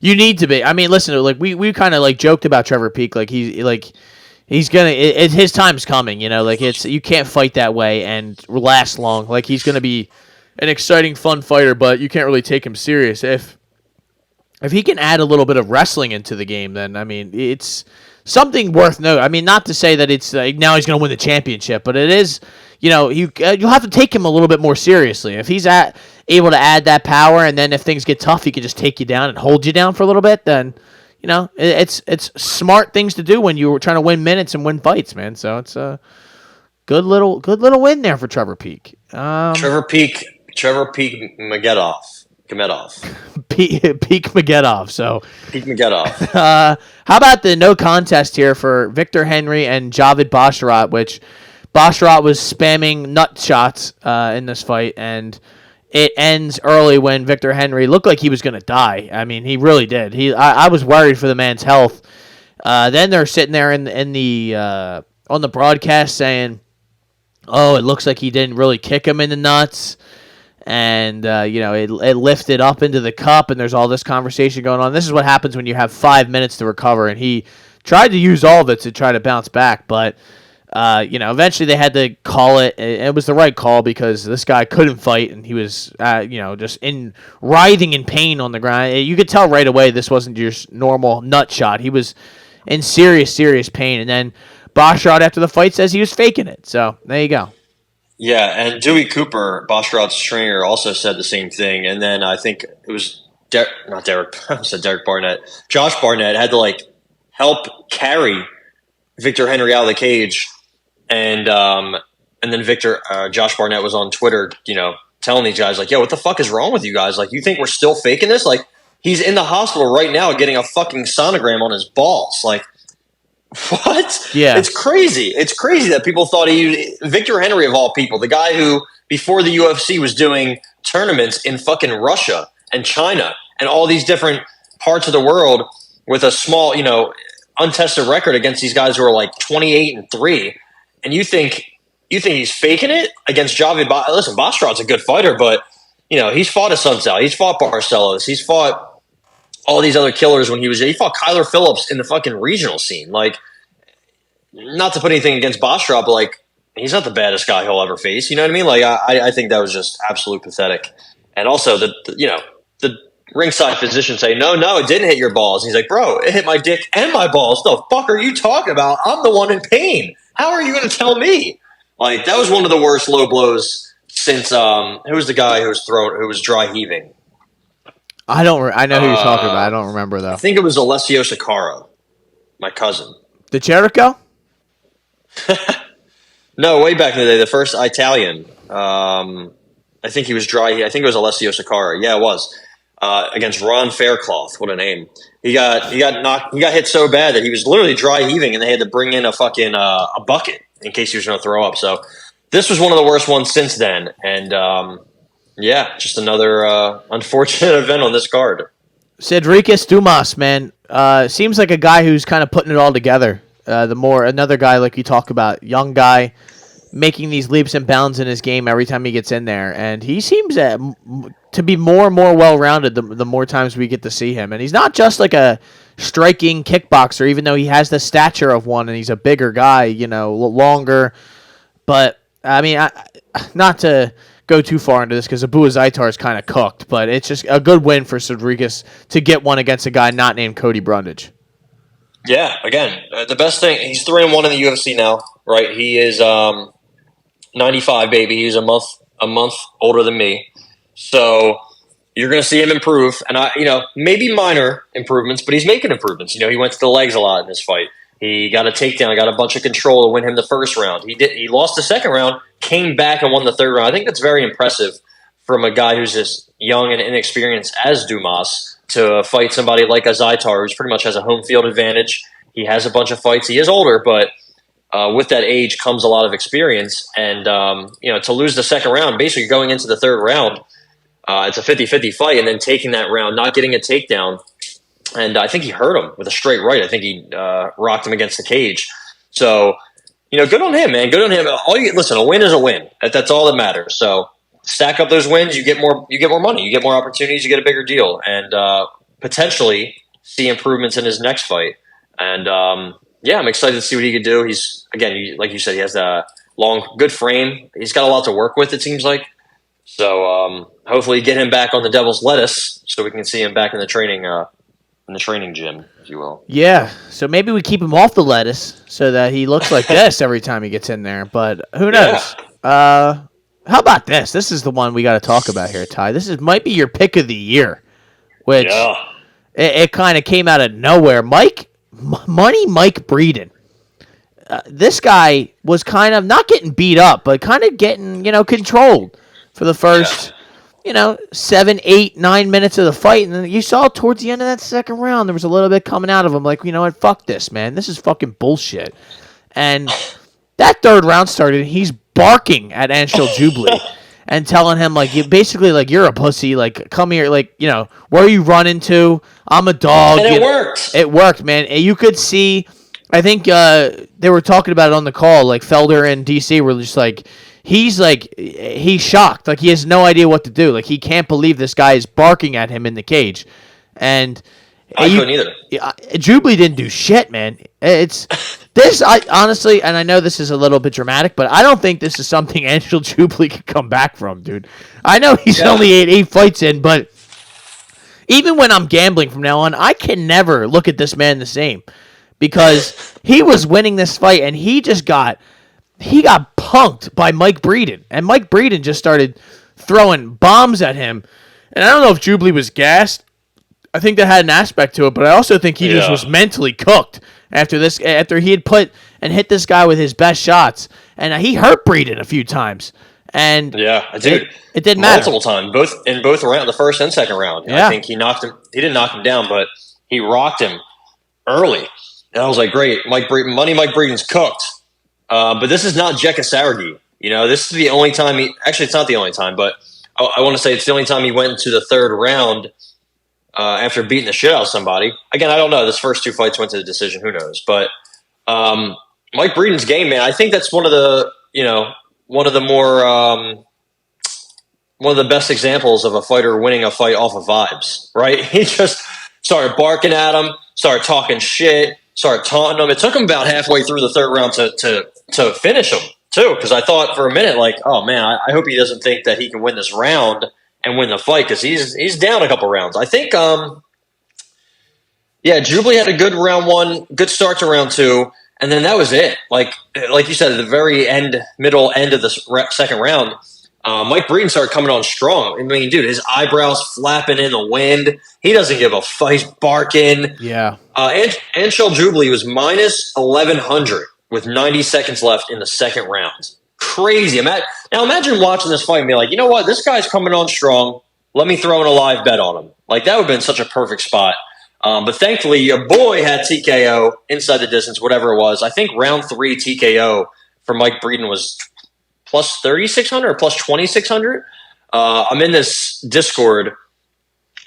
you need to be. Listen, like we kind of joked about Trevor Peek, he's gonna. His time's coming, you can't fight that way and last long. Like he's gonna be an exciting, fun fighter, but you can't really take him serious. If he can add a little bit of wrestling into the game, then it's something worth noting. Not to say that it's now he's gonna win the championship, but it is. You'll have to take him a little bit more seriously. If he's able to add that power, and then if things get tough, he can just take you down and hold you down for a little bit, then it's smart things to do when you're trying to win minutes and win fights, man. So it's a good little win there for Trevor Peek. Trevor Peek Magedov. Peek Magedov. So Peek Magedov. How about the no contest here for Victor Henry and Javid Basharat, which Basharat was spamming nut shots in this fight, and it ends early when Victor Henry looked like he was going to die. He really did. I was worried for the man's health. Then they're sitting there in the on the broadcast saying, "Oh, it looks like he didn't really kick him in the nuts," and it lifted up into the cup, and there's all this conversation going on. This is what happens when you have 5 minutes to recover, and he tried to use all of it to try to bounce back, but. Eventually they had to call it. It was the right call because this guy couldn't fight, and he was, just writhing in pain on the ground. You could tell right away this wasn't just normal nut shot. He was in serious, serious pain. And then Basharat after the fight says he was faking it. So there you go. Yeah, and Dewey Cooper, Basharat's trainer, also said the same thing. And then I think it was Derek Barnett. Josh Barnett had to help carry Victor Henry out of the cage. And then Josh Barnett was on Twitter, telling these guys yo, what the fuck is wrong with you guys? You think we're still faking this? He's in the hospital right now getting a fucking sonogram on his balls. What? Yeah. It's crazy. It's crazy that people thought Victor Henry of all people, the guy who before the UFC was doing tournaments in fucking Russia and China and all these different parts of the world with a small, untested record against these guys who are 28-3. And you think he's faking it against Javid? Listen, Basharat's a good fighter, but he's fought Asuncao, he's fought Barcelos, he's fought all these other killers when he fought Kyler Phillips in the fucking regional scene. Not to put anything against Basharat, but he's not the baddest guy he'll ever face. You know what I mean? I think that was just absolute pathetic. And also the ringside physician say, no, it didn't hit your balls. And he's like, bro, it hit my dick and my balls. The fuck are you talking about? I'm the one in pain. How are you going to tell me? That was one of the worst low blows since who was the guy who was dry heaving? I know who you're talking about. I don't remember though. I think it was Alessio Sakara. my cousin. The Jericho? No, way back in the day, the first Italian. I think he was dry. I think it was Alessio Sakara. Yeah, it was against Ron Faircloth. What a name! He got hit so bad that he was literally dry heaving, and they had to bring in a fucking a bucket in case he was going to throw up. So this was one of the worst ones since then, and yeah, just another unfortunate event on this card. Cedricus Dumas, man, seems like a guy who's kind of putting it all together. Another guy like you talk about, young guy, making these leaps and bounds in his game every time he gets in there, and he seems to be more and more well-rounded the more times we get to see him. And he's not just like a striking kickboxer, even though he has the stature of one and he's a bigger guy, longer. But I mean, not to go too far into this because Abu Zaitar is kind of cooked, but it's just a good win for Cedricus to get one against a guy not named Cody Brundage. Yeah, again, the best thing, he's 3-1 in the UFC now, right? He is 95, baby. He's a month older than me. So you're going to see him improve. And, maybe minor improvements, but he's making improvements. He went to the legs a lot in this fight. He got a takedown, got a bunch of control to win him the first round. He lost the second round, came back and won the third round. I think that's very impressive from a guy who's as young and inexperienced as Dumas to fight somebody like a Zaitar, who's pretty much has a home field advantage. He has a bunch of fights. He is older, but with that age comes a lot of experience. And, to lose the second round, basically going into the third round, it's a 50-50 fight, and then taking that round, not getting a takedown. And I think he hurt him with a straight right. I think he rocked him against the cage. So, good on him, man. Good on him. Listen, a win is a win. That's all that matters. So stack up those wins, you get more money, you get more opportunities, you get a bigger deal, and potentially see improvements in his next fight. And I'm excited to see what he could do. He's, again, like you said, he has a good frame. He's got a lot to work with, it seems like. So hopefully get him back on the devil's lettuce so we can see him back in the training gym, if you will. Yeah, so maybe we keep him off the lettuce so that he looks like this every time he gets in there. But who knows? Yeah. How about this? This is the one we got to talk about here, Ty. Might be your pick of the year, which it kind of came out of nowhere. Mike Breeden. This guy was kind of not getting beat up, but kind of getting, controlled for the first, 7, 8, 9 minutes of the fight. And then you saw towards the end of that second round, there was a little bit coming out of him like, what, fuck this, man. This is fucking bullshit. And that third round started, and he's barking at Anshul Jubli and telling him, you're a pussy, come here, where are you running to? I'm a dog. And it worked. It worked, man. And you could see, I think they were talking about it on the call, Felder and DC were just he's shocked. He has no idea what to do. He can't believe this guy is barking at him in the cage. And I couldn't either. Jubli didn't do shit, man. It's this. I honestly, and I know this is a little bit dramatic, but I don't think this is something Anshul Jubli could come back from, dude. I know he's only eight fights in, but even when I'm gambling from now on, I can never look at this man the same because he was winning this fight and he got punked by Mike Breeden, and Mike Breeden just started throwing bombs at him. And I don't know if Jubli was gassed. I think that had an aspect to it, but I also think he just was mentally cooked after he had put and hit this guy with his best shots, and he hurt Breeden a few times. And it didn't matter multiple times, both round, the first and second round. I think he knocked him. He didn't knock him down, but he rocked him early, and I was like, great, Mike Breeden's cooked. But this is not Jekka Saragi. This is the only time actually, it's not the only time, but I want to say it's the only time he went into the third round after beating the shit out of somebody. Again, I don't know. This first two fights went to the decision. Who knows? But Mike Breeden's game, man, I think that's one of the best examples of a fighter winning a fight off of vibes, right? He just started barking at him, started talking shit, started taunting him. It took him about halfway through the third round to finish him, too, because I thought for a minute, oh, man, I hope he doesn't think that he can win this round and win the fight, because he's down a couple rounds. I think, Jubli had a good round one, good start to round two, and then that was it. Like you said, at the very middle end of the second round, Mike Breeden started coming on strong. I mean, dude, his eyebrows flapping in the wind. He doesn't give a fuck. He's barking. Yeah. Anshel Jubilee was minus 1,100 with 90 seconds left in the second round. Crazy. Now imagine watching this fight and be like, you know what? This guy's coming on strong. Let me throw in a live bet on him. Like, that would have been such a perfect spot. But thankfully, your boy had TKO inside the distance, whatever it was. I think round 3 TKO for Mike Breeden was plus 3,600 or plus 2,600. I'm in this Discord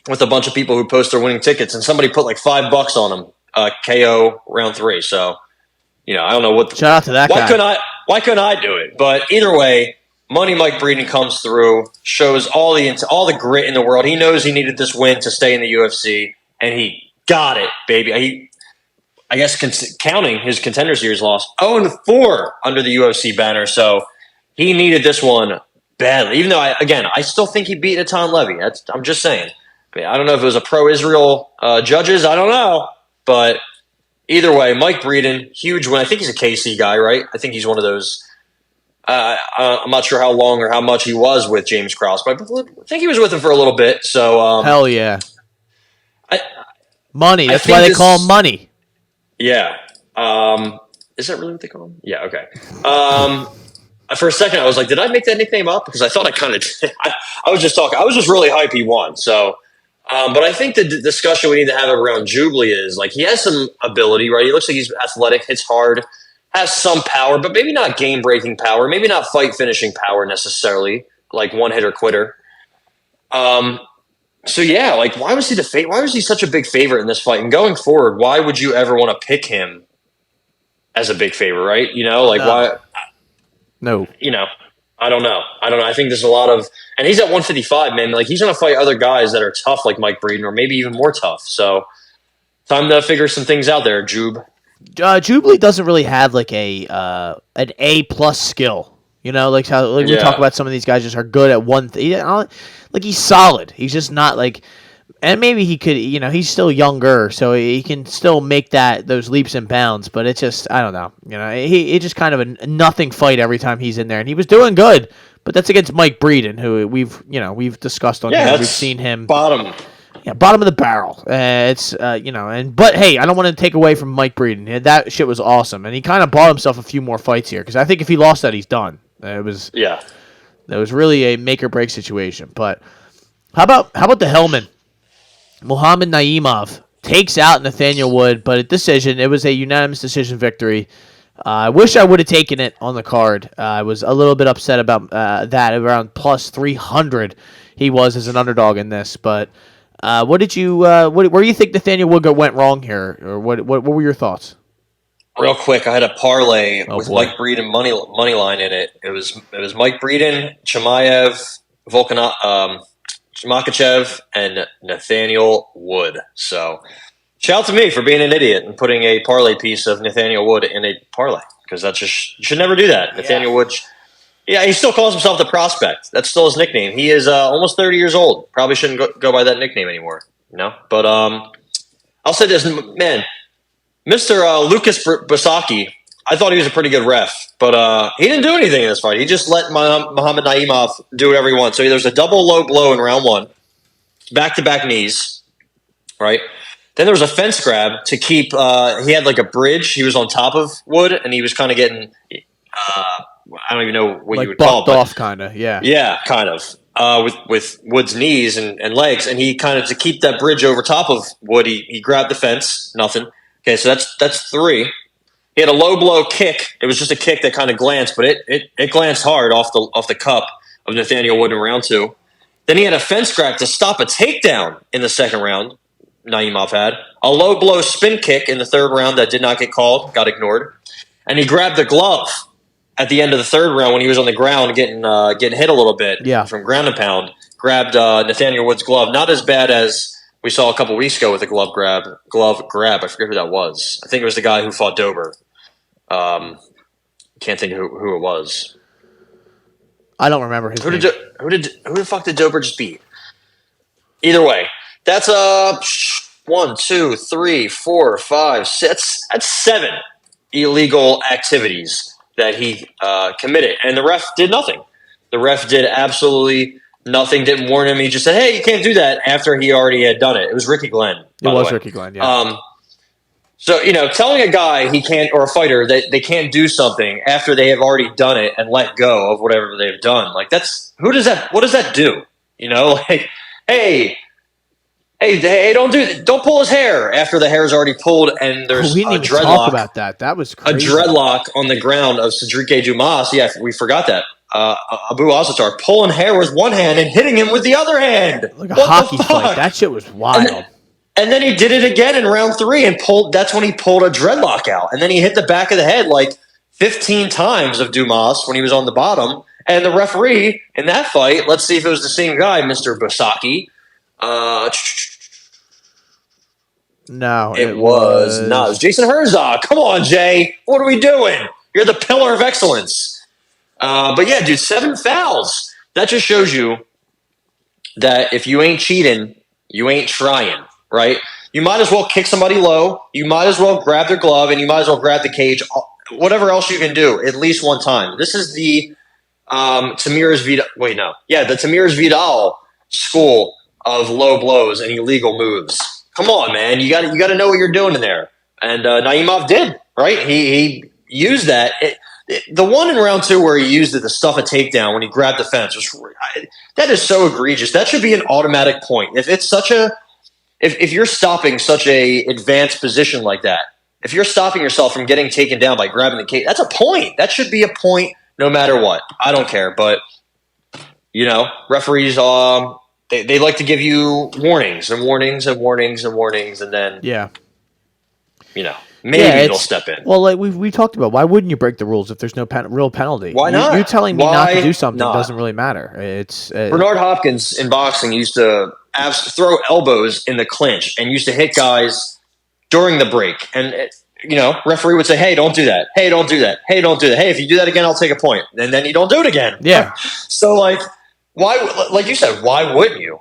with a bunch of people who post their winning tickets, and somebody put like $5 on him, KO round 3. So, I don't know what. Shout out to that guy. Why couldn't I do it? But either way, Money Mike Breeden comes through, shows all the grit in the world. He knows he needed this win to stay in the UFC, and he got it, baby. I guess counting his Contender Series loss, 0-4 under the UFC banner. So he needed this one badly. Even though I still think he beat Natan Levy. I'm just saying. I don't know if it was a pro-Israel judges. I don't know, but either way, Mike Breeden, huge win. I think he's a KC guy, right? I think he's one of those. I'm not sure how long or how much he was with James Krause, but I think he was with him for a little bit. So hell yeah, Money. That's why they call him Money. Yeah. Is that really what they call him? Yeah. Okay. For a second, I was like, did I make that nickname up? Because I thought I kind of did. I was just talking. I was just really hype he won. So. But I think the discussion we need to have around Jubilee is, like, he has some ability, right? He looks like he's athletic, hits hard, has some power, but maybe not game-breaking power, maybe not fight-finishing power necessarily, like one-hitter quitter. So, yeah, like, why was he such a big favorite in this fight? And going forward, why would you ever want to pick him as a big favorite, right? Why? No. I don't know. I think there's a lot of – and he's at 155, man. Like, he's going to fight other guys that are tough like Mike Breeden or maybe even more tough. So, time to figure some things out there, Jube. Jubilee doesn't really have, like, an A-plus skill. We talk about some of these guys just are good at one thing. Like, he's solid. He's just not, like – and maybe he could, he's still younger, so he can still make those leaps and bounds. But it's just, I don't know. It's just kind of a nothing fight every time he's in there, and he was doing good. But that's against Mike Breeden, who we've discussed on here. We've seen him bottom of the barrel. But hey, I don't want to take away from Mike Breeden. That shit was awesome, and he kind of bought himself a few more fights here because I think if he lost that, he's done. That was really a make or break situation. But how about the Hellman? Muhammad Naimov takes out Nathaniel Wood, but it was a unanimous decision victory. I wish I would have taken it on the card. I was a little bit upset about that. Around plus 300 he was as an underdog in this. But where do you think Nathaniel Wood went wrong here? Or what were your thoughts? Real quick, I had a parlay with Mike Breeden money line in it. It was Mike Breeden, Chimaev, Makhachev, and Nathaniel Wood. So, shout out to me for being an idiot and putting a parlay piece of Nathaniel Wood in a parlay, because you should never do that. Nathaniel Wood, he still calls himself the Prospect. That's still his nickname. He is almost 30 years old. Probably shouldn't go by that nickname anymore. But I'll say this, man, Mr. Lucas Basaki, I thought he was a pretty good ref, but he didn't do anything in this fight. He just let Muhammad Naimov do whatever he wants. So there's a double low blow in round 1, back-to-back knees, right? Then there was a fence grab to keep he had like a bridge. He was on top of Wood, and he was kind of getting I don't even know what you would call it. Off, kind of, yeah. Yeah, kind of. With Wood's knees and legs, and he kind of, to keep that bridge over top of Wood, he grabbed the fence, nothing. Okay, so that's 3. He had a low blow kick. It was just a kick that kind of glanced, but it glanced hard off the cup of Nathaniel Wood in round 2. Then he had a fence grab to stop a takedown in the second round. Naimov had a low blow spin kick in the third round that did not get called, got ignored, and he grabbed the glove at the end of the third round when he was on the ground getting hit a little bit from ground and pound. Grabbed Nathaniel Wood's glove, not as bad as we saw a couple weeks ago with a glove grab. I forget who that was. I think it was the guy who fought Dober. Can't think who it was. I don't remember his name. Who the fuck did Dober just beat? Either way, that's 1, 2, 3, 4, 5, 6. That's 7 illegal activities that he committed, and the ref did nothing. The ref did absolutely nothing, didn't warn him. He just said, hey, you can't do that after he already had done it. It was Ricky Glenn. It was Ricky Glenn, yeah. So, telling a guy he can't, or a fighter, that they can't do something after they have already done it and let go of whatever they've done, like, what does that do? Like, hey, don't pull his hair after the hair is already pulled and there's we didn't even talk about that. That was crazy. A dreadlock on the ground of Cedric Dumas. Yeah, we forgot that. Abu Azatar pulling hair with one hand and hitting him with the other hand. Like a hockey fight. That shit was wild. And then he did it again in round 3 and that's when he pulled a dreadlock out. And then he hit the back of the head like 15 times of Dumas when he was on the bottom. And the referee in that fight, let's see if it was the same guy, Mr. Basaki. No, it was not. It was Jason Herzog. Come on, Jay. What are we doing? You're the pillar of excellence. But yeah, dude, 7 fouls. That just shows you that if you ain't cheating, you ain't trying, right? You might as well kick somebody low. You might as well grab their glove, and you might as well grab the cage. Whatever else you can do, at least one time. This is the Tamires Vidal. Wait, no. Yeah, the Tamires Vidal school of low blows and illegal moves. Come on, man. You got to know what you're doing in there. And Naimov did, right? He used that. The one in round 2 where he used it to stuff a takedown when he grabbed the fence that is so egregious. That should be an automatic point. If you're stopping such a advanced position like that, if you're stopping yourself from getting taken down by grabbing the cage, that's a point. That should be a point no matter what. I don't care, but referees they like to give you warnings and warnings and warnings and warnings, and then maybe they'll step in. Well, like we talked about, why wouldn't you break the rules if there's no real penalty? Why not? You telling me not to do something doesn't really matter. It's Bernard Hopkins in boxing used to throw elbows in the clinch and used to hit guys during the break, and referee would say, "Hey, don't do that. Hey, don't do that. Hey, don't do that. Hey, if you do that again, I'll take a point." And then you don't do it again. Yeah. So like. Why, like you said, why wouldn't you?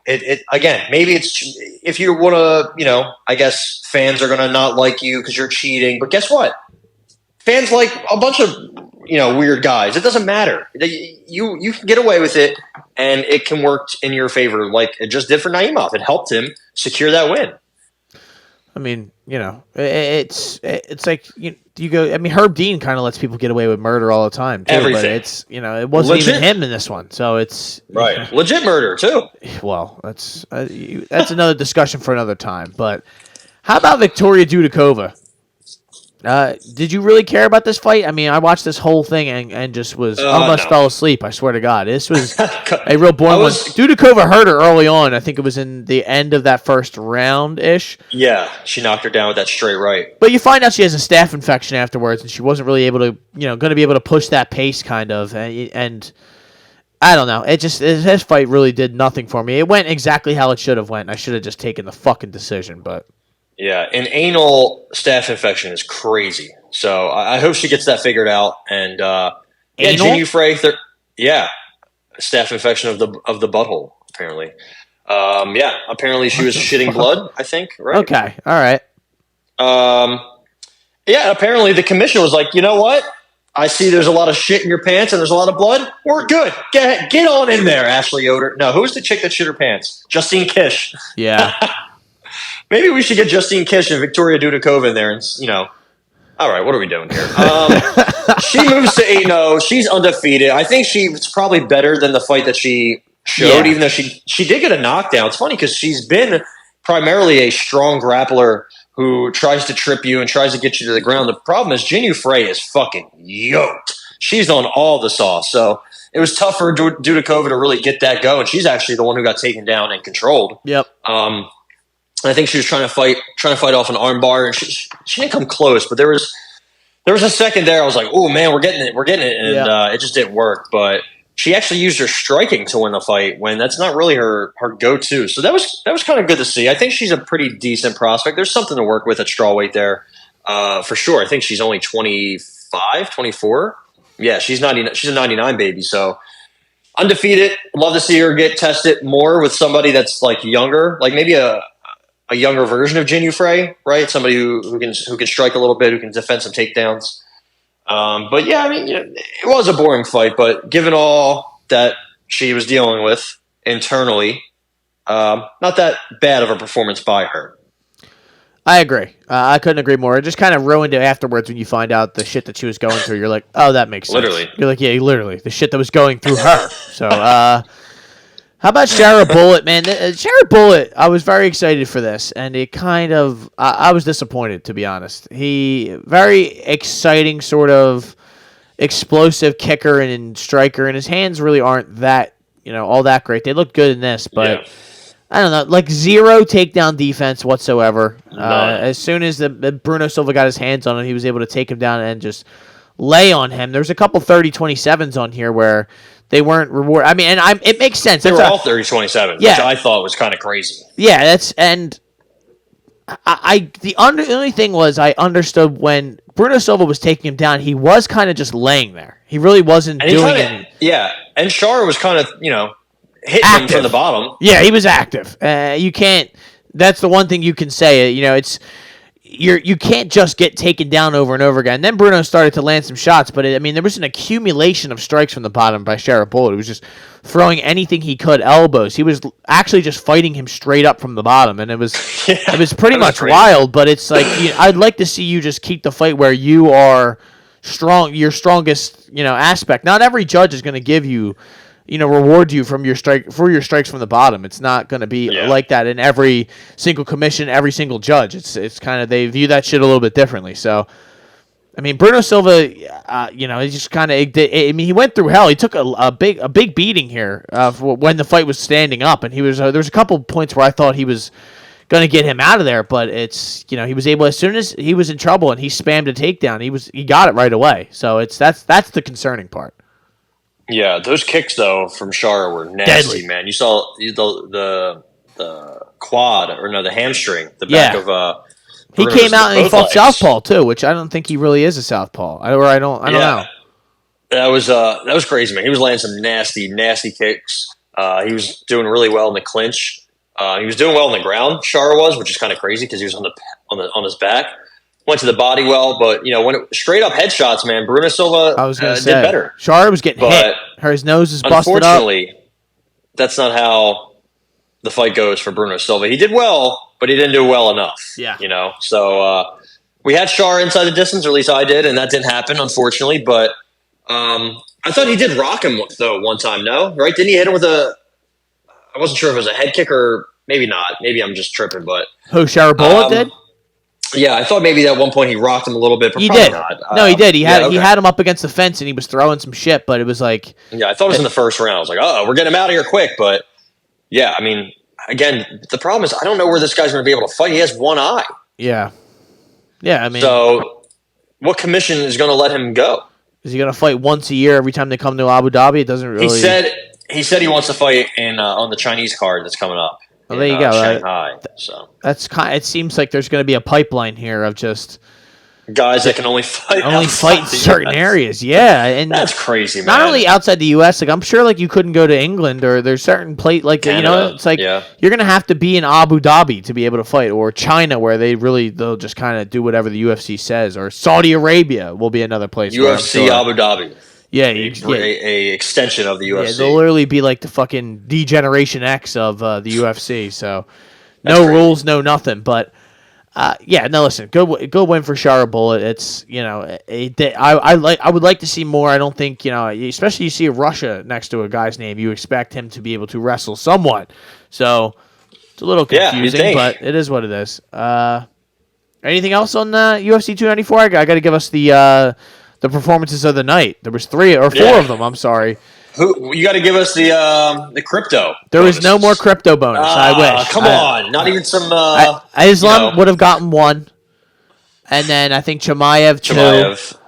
Again, maybe it's if you want to, I guess fans are going to not like you because you're cheating. But guess what? Fans like a bunch of, weird guys. It doesn't matter. You can get away with it, and it can work in your favor like it just did for Naimov. It helped him secure that win. I mean, it's like you go. I mean, Herb Dean kind of lets people get away with murder all the time. Too, everything. But it's it wasn't legit. even him in this one. So it's right. Legit murder too. Well, that's another discussion for another time. But how about Victoria Dudikova? Did you really care about this fight? I mean, I watched this whole thing and just was almost fell asleep. I swear to God, this was a real boring one. Dudikova hurt her early on. I think it was in the end of that first round ish. Yeah, she knocked her down with that straight right. But you find out she has a staph infection afterwards, and she wasn't really able to, going to be able to push that pace kind of. And I don't know. This fight really did nothing for me. It went exactly how it should have went. I should have just taken the fucking decision, but. Yeah, an anal staph infection is crazy. So I hope she gets that figured out. And Jinh Frey, staph infection of the butthole. Apparently, apparently she was shitting blood. I think. Right. Okay. All right. Apparently the commission was like, you know what? I see there's a lot of shit in your pants and there's a lot of blood. We're good. Get on in there, Ashley Yoder. No, who's the chick that shit her pants? Justine Kish. Yeah. Maybe we should get Justine Kish and Victoria Dudikova in there and, all right, what are we doing here? She moves to 8-0. She's undefeated. I think she's probably better than the fight that she showed, even though she did get a knockdown. It's funny because she's been primarily a strong grappler who tries to trip you and tries to get you to the ground. The problem is Jinh Frey is fucking yoked. She's on all the sauce. So it was tough for Dudikova to really get that going. She's actually the one who got taken down and controlled. Yep. I think she was trying to fight off an armbar, and she didn't come close. But there was a second there. I was like, "Oh man, we're getting it," and it just didn't work. But she actually used her striking to win the fight when that's not really her go-to. So that was kind of good to see. I think she's a pretty decent prospect. There's something to work with at strawweight there, for sure. I think she's only 25, 24. Yeah, she's a 99 baby. So undefeated. Love to see her get tested more with somebody that's like younger, like maybe a younger version of Jinh Frey, right? Somebody who can strike a little bit, who can defend some takedowns. But yeah, I mean, it was a boring fight, but given all that she was dealing with internally. Not that bad of a performance by her. I agree. I couldn't agree more. It just kind of ruined it afterwards when you find out the shit that she was going through. You're like, oh, that makes sense. Literally. You're like, yeah, literally. The shit that was going through her. So, how about Shara Bullet, man? Shara Bullet, I was very excited for this, and it kind of, I was disappointed, to be honest. Very exciting sort of explosive kicker and striker, and his hands really aren't that, all that great. They look good in this, but... Yeah. I don't know, like zero takedown defense whatsoever. As soon as the Bruno Silva got his hands on him, he was able to take him down and just lay on him. There's a couple 30-27s on here where they weren't rewarded. I mean, and it makes sense. They were all 30-27s, which I thought was kind of crazy. Yeah, the only thing was I understood when Bruno Silva was taking him down, he was kind of just laying there. He really wasn't doing anything. Yeah, and Shara was kind of, hitting him from the bottom. Yeah, he was active. You can't. That's the one thing you can say. You can't just get taken down over and over again. And then Bruno started to land some shots, but there was an accumulation of strikes from the bottom by Shara Bullet. It was just throwing anything he could, elbows. He was actually just fighting him straight up from the bottom, and it was pretty much wild. But it's like I'd like to see you just keep the fight where you are strong, your strongest aspect. Not every judge is going to give you. Reward you for your strikes from the bottom. It's not going to be like that in every single commission, every single judge. It's kind of, they view that shit a little bit differently. So, Bruno Silva, he just kind of, he went through hell. He took a big beating here when the fight was standing up, and there was a couple points where I thought he was going to get him out of there, but it's, he was able, as soon as he was in trouble and he spammed a takedown, he got it right away. So that's the concerning part. Yeah, those kicks though from Shara were nasty, deadly. Man. You saw the quad the hamstring, the back of he came out and he fought southpaw too, which I don't think he really is a southpaw. I don't know. That was crazy, man. He was landing some nasty kicks. He was doing really well in the clinch. He was doing well on the ground. Shara was, which is kind of crazy because he was on his back. Went to the body well, but when it straight up headshots, man, Bruno Silva did better. Shara was getting hit. His nose is busted up. Unfortunately, that's not how the fight goes for Bruno Silva. He did well, but he didn't do well enough. Yeah. So we had Shara inside the distance, or at least I did, and that didn't happen, unfortunately. But I thought he did rock him though one time. No, right? Didn't he hit him with I wasn't sure if it was a head kick or maybe not. Maybe I'm just tripping. But who Shara Bullet did? Yeah, I thought maybe at one point he rocked him a little bit, but he probably did. not. No, he did. He had him up against the fence, and he was throwing some shit, but it was like... Yeah, I thought it was in the first round. I was like, we're getting him out of here quick. But, yeah, again, the problem is I don't know where this guy's going to be able to fight. He has one eye. Yeah. Yeah, So, what commission is going to let him go? Is he going to fight once a year every time they come to Abu Dhabi? It doesn't really... He said he wants to fight on the Chinese card that's coming up. Well, there you go. Shanghai. So it seems like there's going to be a pipeline here of just guys that can only fight in certain areas. Yeah, and that's crazy, man. Not only outside the U.S. Like I'm sure, like you couldn't go to England or there's certain Canada, it's like you're going to have to be in Abu Dhabi to be able to fight, or China where they'll just kind of do whatever the UFC says, or Saudi Arabia will be another place. UFC Abu Dhabi. Yeah, a extension of the UFC. Yeah, they'll literally be like the fucking D-Generation X of the UFC. So, no rules, no nothing. But listen, good win for Shara Bullet. It's I would like to see more. I don't think especially you see Russia next to a guy's name, you expect him to be able to wrestle somewhat. So it's a little confusing, but it is what it is. Anything else on UFC 294? I got to give us the performances of the night. There was 3 or 4 of them. I'm sorry. You got to give us the crypto. There was no more crypto bonus. I wish. Come on, not even some. Islam would have gotten 1, and then I think Chimaev 2,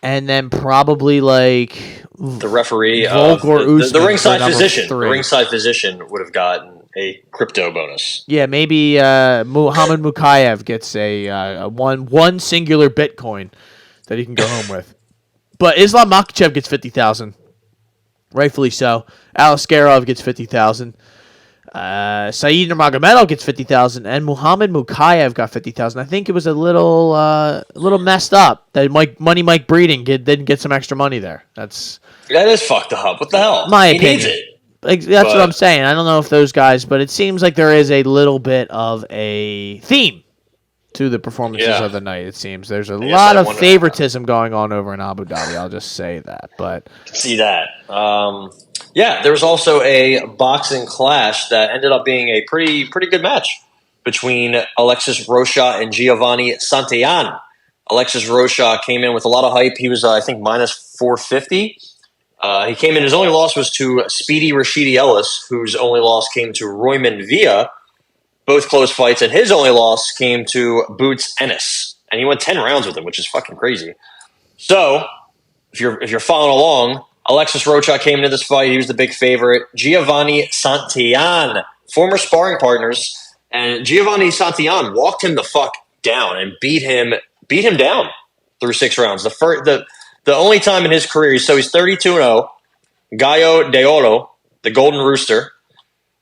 and then probably like the referee, Volk or Usman, the ringside physician. The ringside physician would have gotten a crypto bonus. Yeah, maybe Muhammad Makhachev gets a one singular Bitcoin that he can go home with. But Islam Makhachev gets 50,000. Rightfully so. Aliskerov gets 50,000. Saeed Nurmagomedov gets 50,000, and Muhammad Mukayev got 50,000. I think it was a little messed up that Mike Breeding didn't get some extra money there. That is fucked up. What the hell? My he opinion. Needs it. That's what I'm saying. I don't know if those guys, but it seems like there is a little bit of a theme to the performances of the night. It seems there's a lot of favoritism going on over in Abu Dhabi. I'll just say that. But see that. There was also a boxing clash that ended up being a pretty good match between Alexis Rocha and Giovanni Santillan. Alexis Rocha came in with a lot of hype. He was, I think, minus 450. He came in. His only loss was to Speedy Rashidi Ellis, whose only loss came to Royman Villa. Both close fights, and his only loss came to Boots Ennis, and he went 10 rounds with him, which is fucking crazy. So, if you're following along, Alexis Rocha came into this fight. He was the big favorite. Giovanni Santillan, former sparring partners, and Giovanni Santillan walked him the fuck down and beat him down through 6 rounds. The only time in his career, he's 32-0, Gallo de Oro, the Golden Rooster.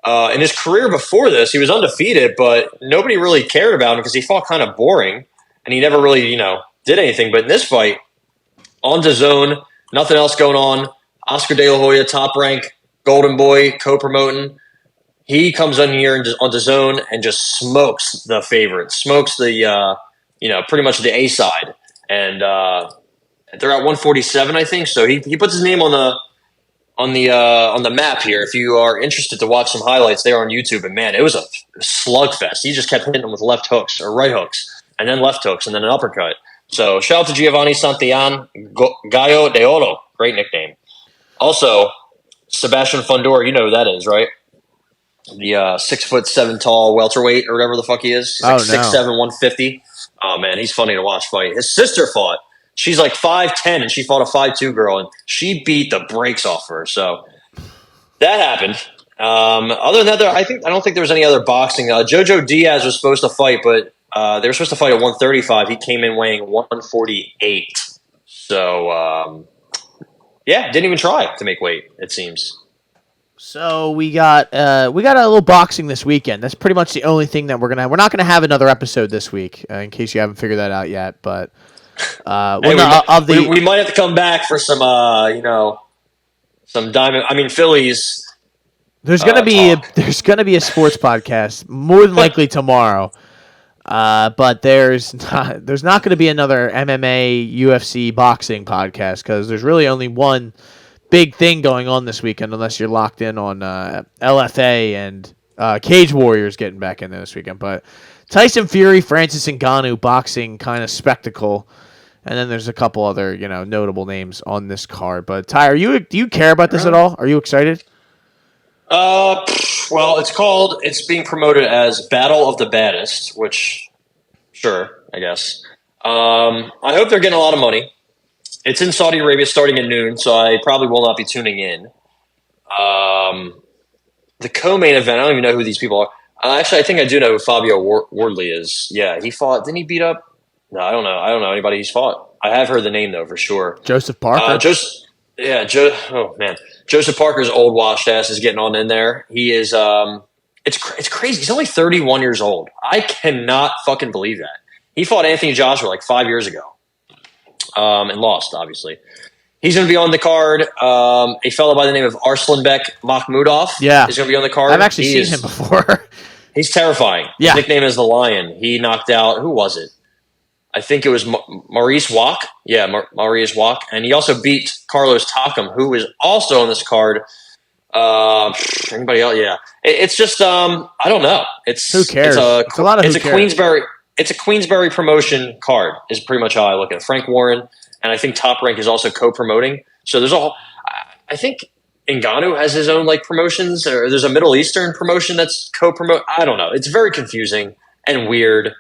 In his career before this, he was undefeated, but nobody really cared about him because he fought kind of boring, and he never really, did anything. But in this fight, on DAZN, nothing else going on. Oscar De La Hoya, top rank, Golden Boy, co-promoting. He comes on here on DAZN and just smokes the favorite, smokes the, pretty much the A side, and they're at 147, I think. So he puts his name on the map here. If you are interested to watch some highlights, they are on YouTube. And man, it was a slugfest. He just kept hitting them with left hooks or right hooks, and then left hooks, and then an uppercut. So shout out to Giovanni Santillan, Gallo de Oro, great nickname. Also, Sebastian Fundora, you know who that is, right? The 6'7" tall welterweight or whatever the fuck he is. He's 6'7", 150. Oh man, he's funny to watch fight. His sister fought. She's like 5'10", and she fought a 5'2" girl, and she beat the brakes off her. So that happened. Other than that, I don't think there was any other boxing. Jojo Diaz was supposed to fight, but they were supposed to fight at 135. He came in weighing 148. So didn't even try to make weight, it seems. So we got a little boxing this weekend. That's pretty much the only thing that we're not gonna have another episode this week, in case you haven't figured that out yet. But we might have to come back for some some diamond. I mean, Phillies. There's gonna be a sports podcast more than likely tomorrow. But there's not going to be another MMA, UFC, boxing podcast because there's really only one big thing going on this weekend, unless you're locked in on LFA and Cage Warriors getting back in there this weekend. But Tyson Fury, Francis Ngannou, boxing kind of spectacle, and then there's a couple other notable names on this card. But Ty, do you care about this at all? Are you excited? Well, it's being promoted as Battle of the Baddest, which, sure, I guess. I hope they're getting a lot of money. It's in Saudi Arabia starting at noon, so I probably will not be tuning in. The co-main event, I don't even know who these people are. Actually, I think I do know who Fabio Wardley is. Yeah, he fought. Didn't he beat up? No, I don't know. I don't know anybody he's fought. I have heard the name, though, for sure. Joseph Parker? Oh, man. Joseph Parker's old washed ass is getting on in there. He is it's crazy. He's only 31 years old. I cannot fucking believe that. He fought Anthony Joshua like 5 years ago. And lost, obviously. He's going to be on the card. A fellow by the name of Arslanbek Makhmudov is going to be on the card. I've actually seen him before. He's terrifying. Yeah. His nickname is the Lion. He knocked out, who was it? I think it was Maurice Wach. Yeah, Maurice Wach. And he also beat Carlos Takam, who is also on this card. Anybody else? Yeah. It's just, I don't know. Who cares? It's a lot of Queensberry. It's a Queensberry promotion card is pretty much how I look at it. Frank Warren, and I think Top Rank is also co-promoting. So there's I think Ngannou has his own promotions, or there's a Middle Eastern promotion that's co-promote. I don't know. It's very confusing and weird.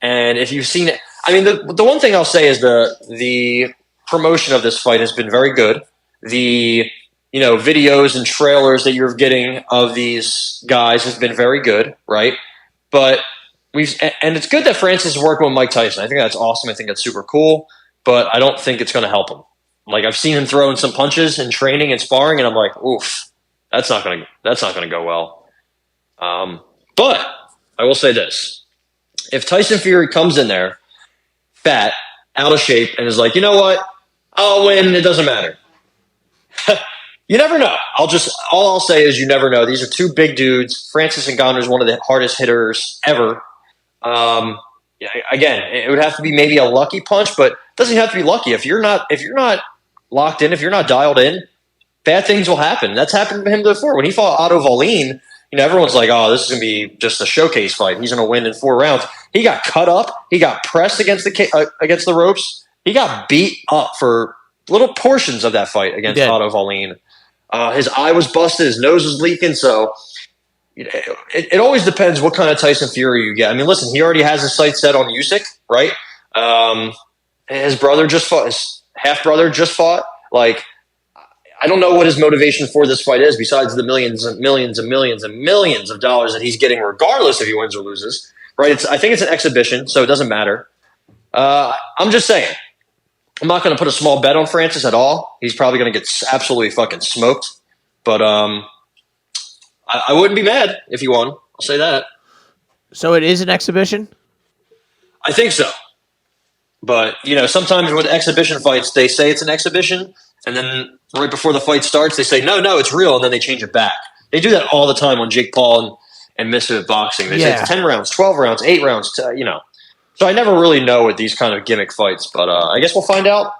And if you've seen it, I mean, the one thing I'll say is the promotion of this fight has been very good. The videos and trailers that you're getting of these guys has been very good, right? But and it's good that Francis is working with Mike Tyson. I think that's awesome. I think that's super cool. But I don't think it's going to help him. I've seen him throwing some punches in training and sparring, and I'm like, oof, that's not going to go well. But I will say this. If Tyson Fury comes in there fat, out of shape, and is like, you know what? I'll win. It doesn't matter. You never know. All I'll say is you never know. These are two big dudes. Francis Ngannou is one of the hardest hitters ever. Again, it would have to be maybe a lucky punch, but it doesn't have to be lucky. If you're not locked in, if you're not dialed in, bad things will happen. That's happened to him before. When he fought Otto Wallin, everyone's like, oh, this is going to be just a showcase fight. He's going to win in 4 rounds. He got cut up. He got pressed against the ropes. He got beat up for little portions of that fight against Otto Wallin. His eye was busted. His nose was leaking. So it always depends what kind of Tyson Fury you get. I mean, listen, he already has his sights set on Usyk, right? His brother just fought. His half-brother just fought. Like, I don't know what his motivation for this fight is besides the millions and millions and millions and millions of dollars that he's getting regardless if he wins or loses, right? I think it's an exhibition, so it doesn't matter. I'm just saying. I'm not going to put a small bet on Francis at all. He's probably going to get absolutely fucking smoked. But I wouldn't be mad if he won. I'll say that. So it is an exhibition? I think so. But, sometimes with exhibition fights, they say it's an exhibition, and then right before the fight starts, they say, no, it's real, and then they change it back. They do that all the time on Jake Paul and Misfit Boxing. They say it's 10 rounds, 12 rounds, 8 rounds, So I never really know with these kind of gimmick fights, but I guess we'll find out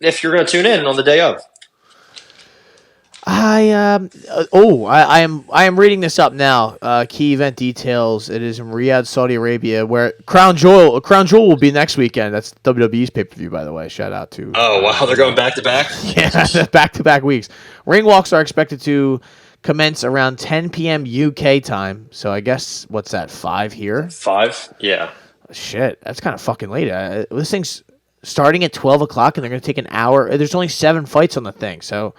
if you're going to tune in on the day of. I am reading this up now. Key event details. It is in Riyadh, Saudi Arabia, where Crown Jewel will be next weekend. That's WWE's pay-per-view, by the way. Shout out to. Oh wow, they're going back to back. Yeah, back-to-back weeks. Ring walks are expected to commence around 10 p.m. UK time. So I guess what's that? 5 here. 5, yeah. Shit, that's kind of fucking late. This thing's starting at 12 o'clock, and they're going to take an hour. There's only 7 fights on the thing, so.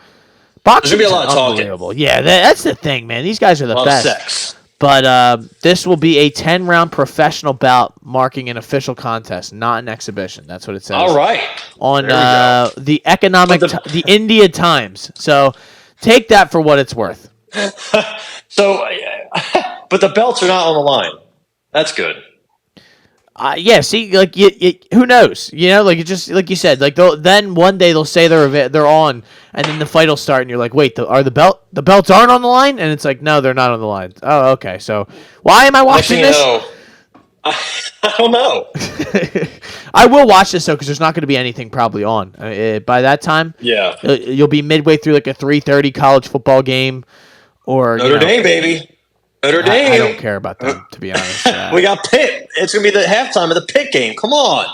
Boxing There's going to be a lot of talking. Yeah, that's the thing, man. These guys are the best. Sex. But this will be a 10-round professional bout marking an official contest, not an exhibition. That's what it says. All right. On the the India Times. So take that for what it's worth. So, but the belts are not on the line. That's good. Yeah, see, like, who knows? Like, it just like you said, like then one day they'll say they're on, and then the fight will start, and you're like, wait, the belts aren't on the line, and it's like, no, they're not on the line. Oh, okay, so why am I watching this? I don't know. I will watch this though, because there's not going to be anything probably on by that time. Yeah, you'll be midway through like a 3:30 college football game, or Notre Dame, baby. Notre Dame. I don't care about them, to be honest. We got Pitt. It's going to be the halftime of the Pitt game. Come on.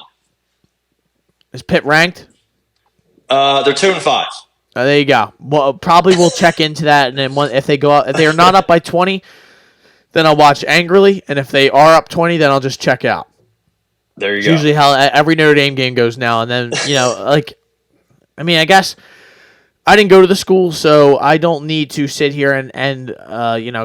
Is Pitt ranked? They're 2-5. There you go. Well, probably we'll check into that, and then if they go out, if they are not up by 20, then I'll watch angrily, and if they are up 20, then I'll just check out. There you it's go. Usually how every Notre Dame game goes now, and then I guess. I didn't go to the school, so I don't need to sit here and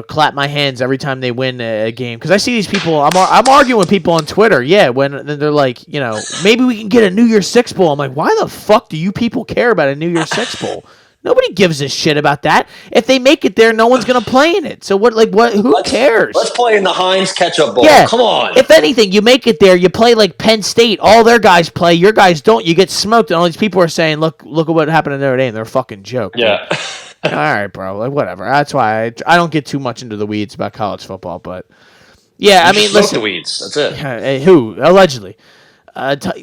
clap my hands every time they win a game. Because I see these people, I'm arguing with people on Twitter. Yeah, when they're like, maybe we can get a New Year's Six bowl. I'm like, why the fuck do you people care about a New Year's Six bowl? Nobody gives a shit about that. If they make it there, no one's gonna play in it. So what? Like what? Who cares? Let's play in the Heinz Ketchup Bowl. Yeah, come on. If anything, you make it there. You play like Penn State. All their guys play. Your guys don't. You get smoked. And all these people are saying, "Look at what happened to Notre Dame. They're a fucking joke." Yeah. All right, bro. Like whatever. That's why I don't get too much into the weeds about college football. But yeah, listen. The weeds. That's it. Who allegedly?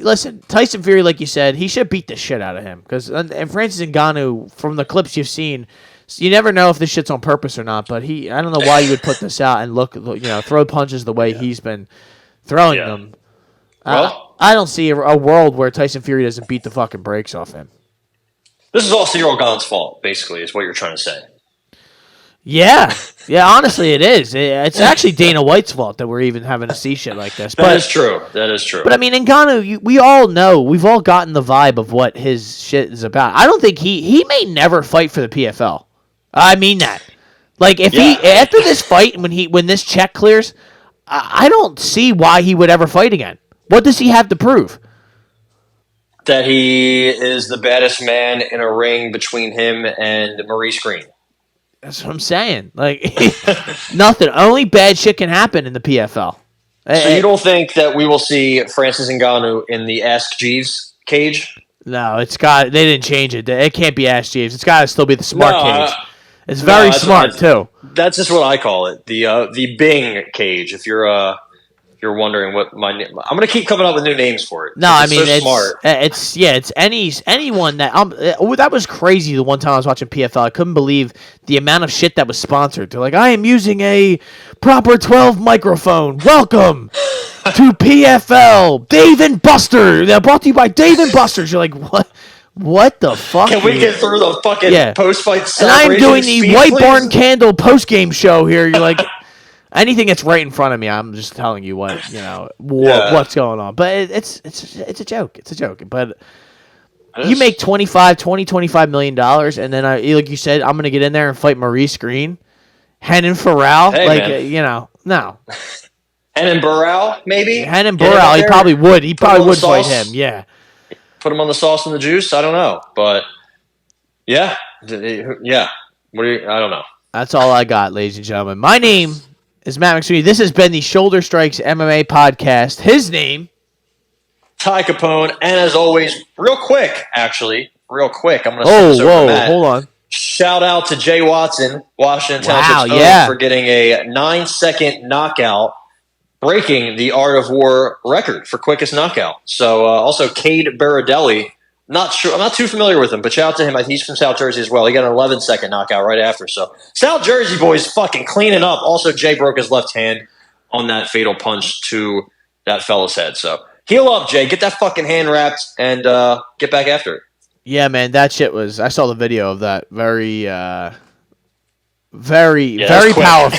Listen, Tyson Fury, like you said, he should beat the shit out of him. And Francis Ngannou, from the clips you've seen, you never know if this shit's on purpose or not. But I don't know why you would put this out and throw punches the way he's been throwing them. Well, I don't see a world where Tyson Fury doesn't beat the fucking brakes off him. This is all Cyril Gane's fault, basically, is what you're trying to say. Yeah, honestly, it is. It's actually Dana White's fault that we're even having to see shit like this. That is true. But Ngannou, we all know, we've all gotten the vibe of what his shit is about. I don't think he may never fight for the PFL. I mean that. Like if he after this fight, when this check clears, I don't see why he would ever fight again. What does he have to prove? That he is the baddest man in a ring between him and Maurice Green. That's what I'm saying. Like, nothing. Only bad shit can happen in the PFL. So you don't think that we will see Francis Ngannou in the Ask Jeeves cage? No, they didn't change it. It can't be Ash Jeeves. It's got to still be the smart cage. It's very smart, too. That's just what I call it. The Bing cage. If you're wondering what my name, I'm gonna keep coming up with new names for it. No, I mean so smart. It's anyone that that was crazy. The one time I was watching PFL, I couldn't believe the amount of shit that was sponsored. They're like, I am using a proper 12 microphone. Welcome to PFL, Dave and Buster. They're brought to you by Dave and Buster's. You're like, what? What the fuck? Can we get through the fucking post-fight celebration? And I'm doing the White please? Barn Candle post-game show here. You're like. Anything that's right in front of me, I'm just telling you what what's going on. But it's a joke. It's a joke. But you make $25 million, and then like you said, I'm gonna get in there and fight Maurice Green, Henan Farrell. No. Henan Burrell, maybe. Henan Burrell, he probably would. He probably would fight him. Yeah. Put him on the sauce and the juice. I don't know, but yeah. What I don't know. That's all I got, ladies and gentlemen. My name is Matt McSweeney. This has been the Shoulder Strikes MMA Podcast. His name, Ty Capone, and as always, real quick, I'm going to send this over to Matt. Hold on. Shout out to Jay Watson, Washington Township's own, for getting a 9-second knockout, breaking the Art of War record for quickest knockout. So also Cade Baradelli. I'm not too familiar with him, but shout out to him. I think he's from South Jersey as well. He got an 11-second knockout right after. So South Jersey boys fucking cleaning up. Also, Jay broke his left hand on that fatal punch to that fella's head. So heal up, Jay. Get that fucking hand wrapped and get back after it. Yeah, man, that shit was. I saw the video of that. Very powerful.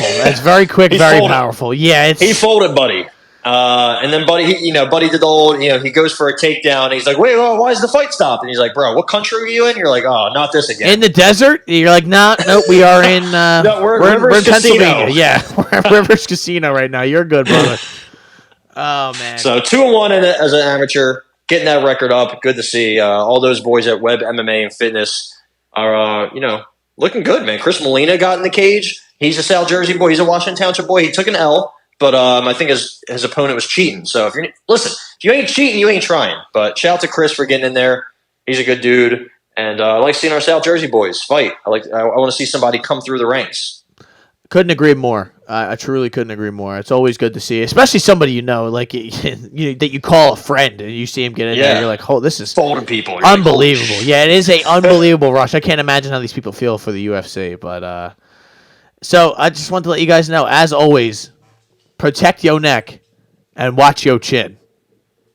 It's very quick, very powerful. Yeah, he folded, buddy. And then Buddy did the old, he goes for a takedown. And he's like, wait, why is the fight stopped? And he's like, bro, what country are you in? You're like, oh, not this again. In the desert? You're like, no, we are in, we're in Pennsylvania. Yeah, we're at Rivers Casino right now. You're good, brother. Oh, man. So 2-1 as an amateur, getting that record up. Good to see. All those boys at Web MMA and Fitness are, looking good, man. Chris Molina got in the cage. He's a South Jersey boy. He's a Washington Township boy. He took an L. But I think his opponent was cheating. So if you ain't cheating, you ain't trying. But shout out to Chris for getting in there. He's a good dude, and I like seeing our South Jersey boys fight. I want to see somebody come through the ranks. Couldn't agree more. I truly couldn't agree more. It's always good to see, especially somebody like that you call a friend, and you see him get in there. You're like, oh, this is folding people. You're unbelievable. Like, it is a unbelievable rush. I can't imagine how these people feel for the UFC. But so I just want to let you guys know, as always. Protect your neck and watch your chin.